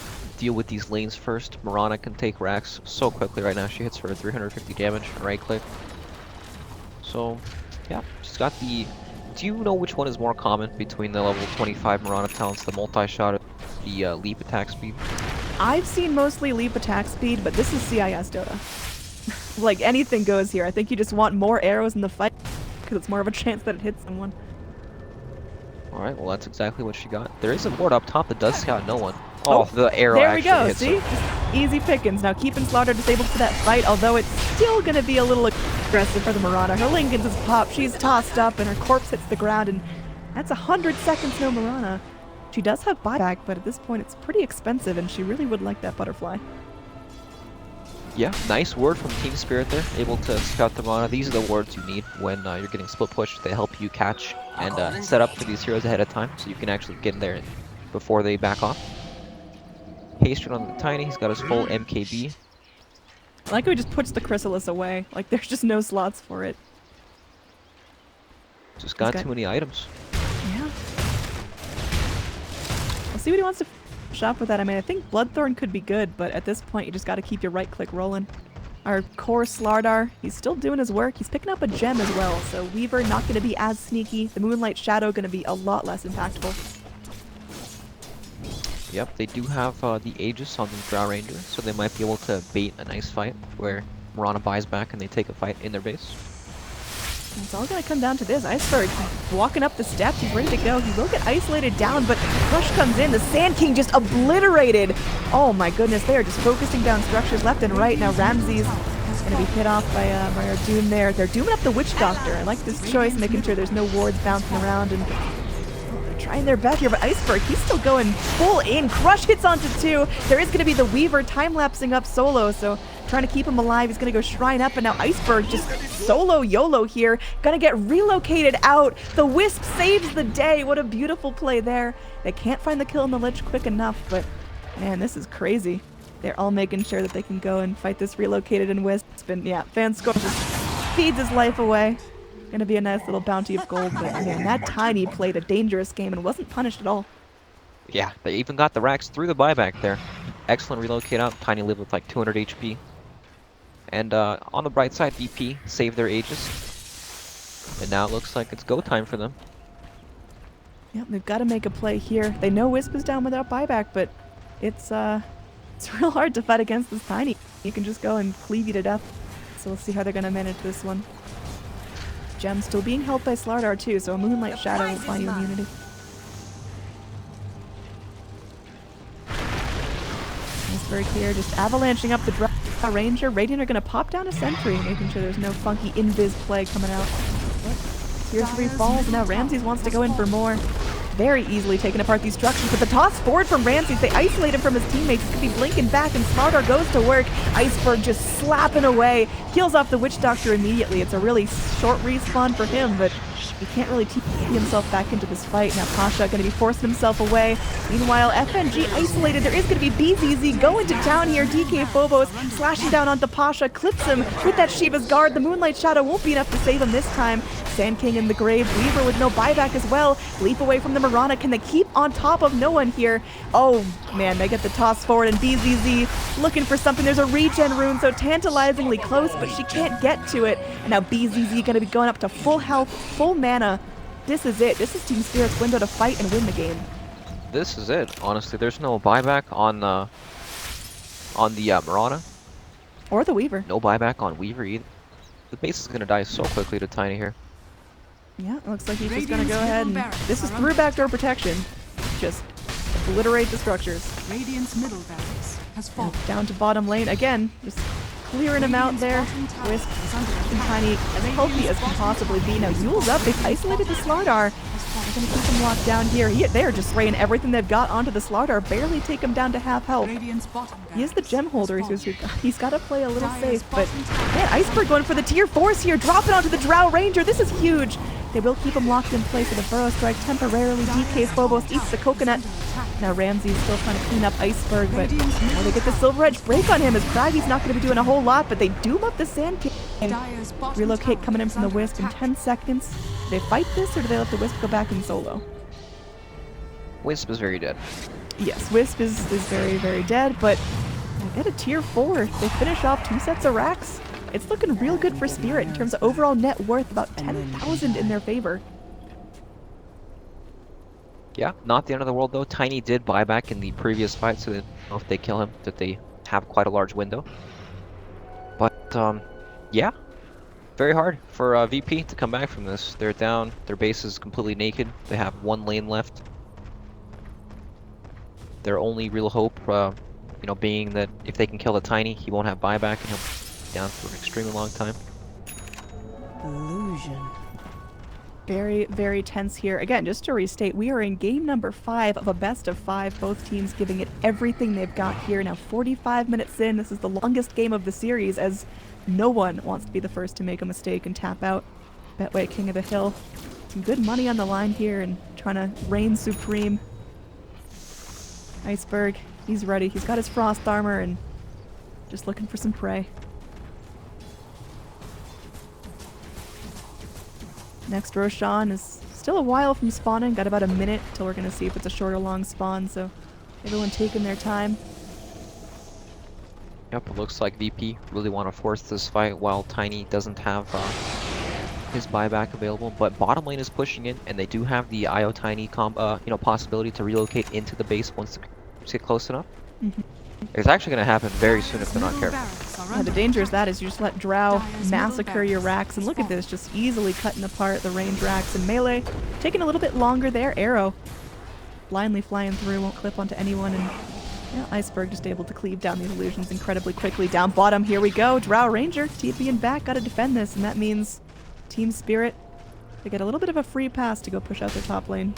Speaker 5: deal with these lanes first. Mirana can take racks so quickly right now. She hits for 350 damage, right click. So, yeah, she's got the... Do you know which one is more common between the level 25 Mirana talents, the multi-shot, the leap attack speed?
Speaker 4: I've seen mostly leap attack speed, but this is CIS Dota. Like, anything goes here. I think you just want more arrows in the fight, because it's more of a chance that it hits someone.
Speaker 5: Alright, well that's exactly what she got. There is a ward up top that does scout no one. Oh, the arrow
Speaker 4: there we
Speaker 5: actually
Speaker 4: go,
Speaker 5: hits
Speaker 4: see?
Speaker 5: her.
Speaker 4: Just easy pickings. Now keeping Slaughter disabled for that fight, although it's still going to be a little aggressive for the Mirana. Her Lincoln's is popped, she's tossed up, and her corpse hits the ground, and that's 100 seconds no Mirana. She does have buyback, but at this point it's pretty expensive, and she really would like that butterfly.
Speaker 5: Yeah, nice word from Team Spirit there. Able to scout the Mirana. These are the words you need when you're getting split pushed. They help you catch and set up for these heroes ahead of time, so you can actually get in there before they back off. Hatred on the Tiny, he's got his full MKB.
Speaker 4: I like how he just puts the Chrysalis away. Like, there's just no slots for it.
Speaker 5: Just got too many items.
Speaker 4: Yeah. We'll see what he wants to shop with that. I mean, I think Bloodthorn could be good, but at this point, you just got to keep your right click rolling. Our core Slardar, he's still doing his work. He's picking up a gem as well, so Weaver not going to be as sneaky. The Moonlight Shadow going to be a lot less impactful.
Speaker 5: Yep, they do have the Aegis on the Drow Ranger, so they might be able to bait a nice fight where Mirana buys back and they take a fight in their base.
Speaker 4: It's all going to come down to this. Iceberg walking up the steps. He's ready to go. He will get isolated down, but Crush comes in. The Sand King just obliterated. Oh my goodness, they are just focusing down structures left and right. Now Ramses going to be hit off by our Doom there. They're dooming up the Witch Doctor. I like this choice, making sure there's no wards bouncing around, and they're trying their best here, but Iceberg, he's still going full in. Crush hits onto 2. There is going to be the Weaver time-lapsing up solo, so trying to keep him alive. He's going to go Shrine up, and now Iceberg just solo YOLO here. Going to get relocated out. The Wisp saves the day. What a beautiful play there. They can't find the kill on the Lich quick enough, but man, this is crazy. They're all making sure that they can go and fight this relocated and Wisp. And yeah, Fanscore just feeds his life away. Going to be a nice little bounty of gold, but man, that Tiny played a dangerous game and wasn't punished at all.
Speaker 5: Yeah, they even got the racks through the buyback there. Excellent relocate out. Tiny lived with like 200 HP. And on the bright side, DP saved their Aegis. And now it looks like it's go time for them.
Speaker 4: Yep, they've got to make a play here. They know Wisp is down without buyback, but it's real hard to fight against this Tiny. You can just go and cleave you to death. So we'll see how they're going to manage this one. Gem still being held by Slardar too, so a Moonlight Shadow will buy you immunity. Iceberg here, just avalanching up the Ranger. Radiant are going to pop down a sentry, making sure there's no funky invis play coming out. Tier 3 falls, and now Ramses wants to go in for more. Very easily taking apart these structures, but the toss forward from Ramses, they isolate him from his teammates. He's going to be blinking back, and Slardar goes to work. Iceberg just slapping away. Heals off the Witch Doctor immediately. It's a really short respawn for him, but he can't really TP himself back into this fight. Now Pasha going to be forcing himself away. Meanwhile, FNG isolated. There is going to be BZZ going to town here. DK Phobos slashing down onto Pasha, clips him with that Shiva's Guard. The Moonlight Shadow won't be enough to save him this time. Sand King in the grave. Weaver with no buyback as well. Leap away from the Mirana. Can they keep on top of no one here? Oh man, they get the toss forward, and BZZ looking for something. There's a regen rune, so tantalizingly close, but she can't get to it. And now BZZ going to be going up to full health, full mana. This is it. This is Team Spirit's window to fight and win the game.
Speaker 5: This is it. Honestly, there's no buyback on the Mirana.
Speaker 4: Or the Weaver.
Speaker 5: No buyback on Weaver either. The base is going to die so quickly to Tiny here.
Speaker 4: Yeah, it looks like he's just going to go ahead and... This is through backdoor protection. Just obliterate the structures.
Speaker 1: Radiant's middle barracks has fallen.
Speaker 4: Down to bottom lane. Again, just clearing him out there. Wisp and Tiny as healthy as can possibly be. Now Yule's up. They've isolated the Slardar. They're going to keep him locked down here. They're just spraying everything they've got onto the Slardar. Barely take him down to half health. He is the gem holder. He's got to play a little safe. But man, Iceberg going for the tier 4s here. Dropping onto the Drow Ranger. This is huge. They will keep him locked in place with a Burrow Strike temporarily. DK Phobos eats the coconut. Now Ramsey's still trying to clean up Iceberg, but they get the Silver Edge break on him as Craggy's not going to be doing a whole lot, but they doom up the Sand King. Relocate coming in from the Wisp in 10 seconds. Do they fight this, or do they let the Wisp go back in solo?
Speaker 5: Wisp is very dead.
Speaker 4: Yes, Wisp is very, very dead, but at a tier 4, they finish off 2 sets of racks. It's looking real good for Spirit in terms of overall net worth, about 10,000 in their favor.
Speaker 5: Yeah, not the end of the world though. Tiny did buy back in the previous fight, so that if they kill him, that they have quite a large window. But yeah, very hard for VP to come back from this. They're down. Their base is completely naked. They have 1 lane left. Their only real hope, you know, being that if they can kill the Tiny, he won't have buyback and he'll be down for an extremely long time.
Speaker 6: Illusion.
Speaker 4: Very, very tense here. Again, just to restate, we are in game number 5 of a best of 5. Both teams giving it everything they've got here. Now 45 minutes in, this is the longest game of the series as no one wants to be the first to make a mistake and tap out. Betway, king of the hill. Some good money on the line here and trying to reign supreme. Iceberg, he's ready. He's got his frost armor and just looking for some prey. Next Roshan is still a while from spawning. Got about a minute till we're going to see if it's a short or long spawn, so everyone taking their time.
Speaker 5: Yep, it looks like VP really want to force this fight while Tiny doesn't have his buyback available. But bottom lane is pushing in, and they do have the IO Tiny possibility to relocate into the base once they get close enough. It's actually going to happen very soon if they're not careful.
Speaker 4: Yeah, the danger is that is you just let Drow massacre your racks, and look at this, just easily cutting apart the range racks and melee. Taking a little bit longer there. Arrow blindly flying through, won't clip onto anyone, and yeah, Iceberg just able to cleave down these illusions incredibly quickly. Down bottom, here we go. Drow Ranger, TPing back, gotta defend this, and that means Team Spirit, they get a little bit of a free pass to go push out their top lane.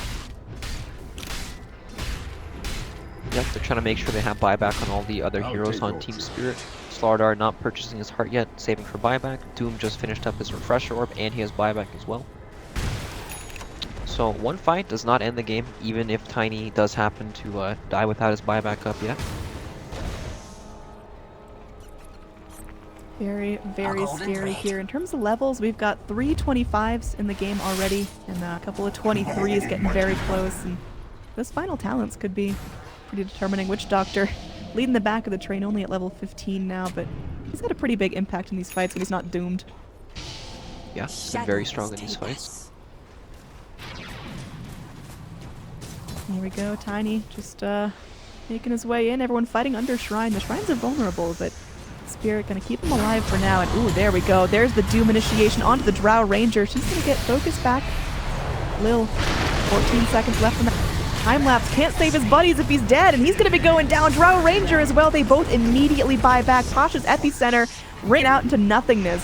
Speaker 5: Yep, they're trying to make sure they have buyback on all the other heroes on Team Spirit. Slardar not purchasing his heart yet, saving for buyback. Doom just finished up his refresher orb, and he has buyback as well. So one fight does not end the game, even if Tiny does happen to die without his buyback up yet.
Speaker 4: Very, very scary here. In terms of levels, we've got 3 25s in the game already, and a couple of 23s getting very close. And those final talents could be pretty determining. Witch Doctor leading the back of the train, only at level 15 now, but he's got a pretty big impact in these fights when he's not doomed.
Speaker 5: Yeah, he's been very strong in these fights.
Speaker 4: Here we go, Tiny just making his way in. Everyone fighting under Shrine. The Shrines are vulnerable, but Spirit gonna keep him alive for now. And ooh, there we go. There's the Doom initiation onto the Drow Ranger. She's gonna get focused back. Lil, 14 seconds left in that time lapse. Can't save his buddies if he's dead, and he's gonna be going down. Drow Ranger as well. They both immediately buy back. Tasha's epicenter ran out into nothingness.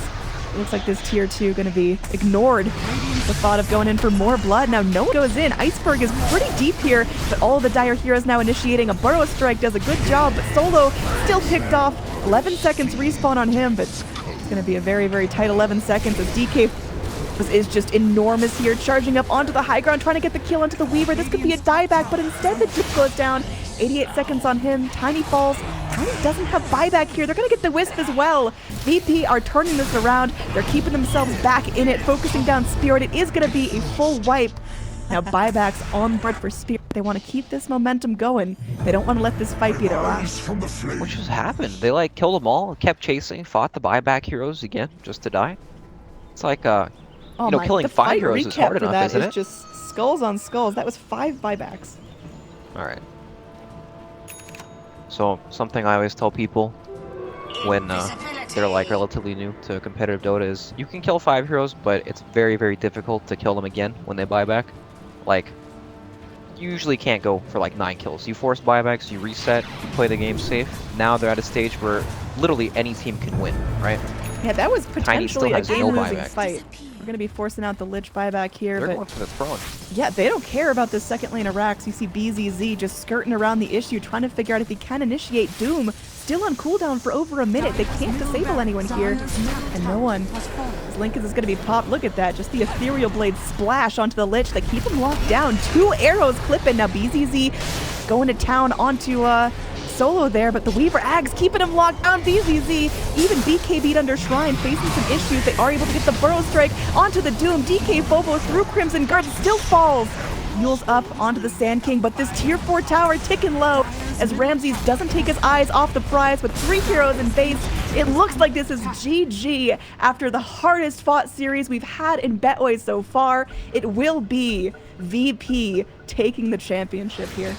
Speaker 4: It looks like this tier 2 gonna be ignored. The thought of going in for more blood. Now no one goes in. Iceberg is pretty deep here, but all of the Dire heroes now initiating a Burrow Strike. Does a good job, but Solo still picked off. 11 seconds respawn on him, but it's gonna be a very, very tight 11 seconds as DK is just enormous here, charging up onto the high ground, trying to get the kill onto the Weaver. This could be a dieback, but instead the Duke goes down. 88 seconds on him. Tiny falls. Tiny doesn't have buyback here. They're going to get the Wisp as well. VP are turning this around. They're keeping themselves back in it, focusing down Spirit. It is going to be a full wipe. Now buybacks on board for Spirit. They want to keep this momentum going. They don't want to let this fight be their last.
Speaker 5: What just happened? They like killed them all, kept chasing, fought the buyback heroes again, just to die. It's like you know, killing 5 heroes is hard enough, isn't it?
Speaker 4: Just skulls on skulls. That was 5 buybacks.
Speaker 5: Alright. So, something I always tell people when they're like relatively new to competitive Dota is you can kill 5 heroes, but it's very, very difficult to kill them again when they buy back. Like, you usually can't go for like 9 kills. You force buybacks, you reset, you play the game safe. Now they're at a stage where literally any team can win, right?
Speaker 4: Yeah, that was potentially a game-losing
Speaker 5: buyback.
Speaker 4: fight. We're going to be forcing out the Lich buyback here,
Speaker 5: They're
Speaker 4: but
Speaker 5: going for the throne.
Speaker 4: yeah, they don't care about this second lane of racks. You see BZZ just skirting around the issue, trying to figure out if he can initiate Doom. Still on cooldown for over a minute. They can't disable anyone here, and no one. As Lincoln is going to be popped. Look at that, just the Ethereal Blade splash onto the Lich. They keep him locked down. 2 arrows clipping. Now BZZ going to town onto Solo there, but the Weaver Ags keeping him locked down. BZZ, even BK beat under Shrine, facing some issues. They are able to get the Burrow Strike onto the Doom. DK Bobo through Crimson Guard, still falls. fuels up onto the Sand King, but this tier 4 tower ticking low as Ramses doesn't take his eyes off the prize with 3 heroes in base. It looks like this is GG after the hardest fought series we've had in Betway so far. It will be VP taking the championship here.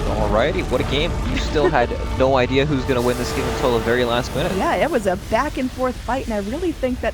Speaker 5: Alrighty, what a game. You still had no idea who's going to win this game until the very last minute.
Speaker 4: Yeah, it was a back and forth fight, and I really think that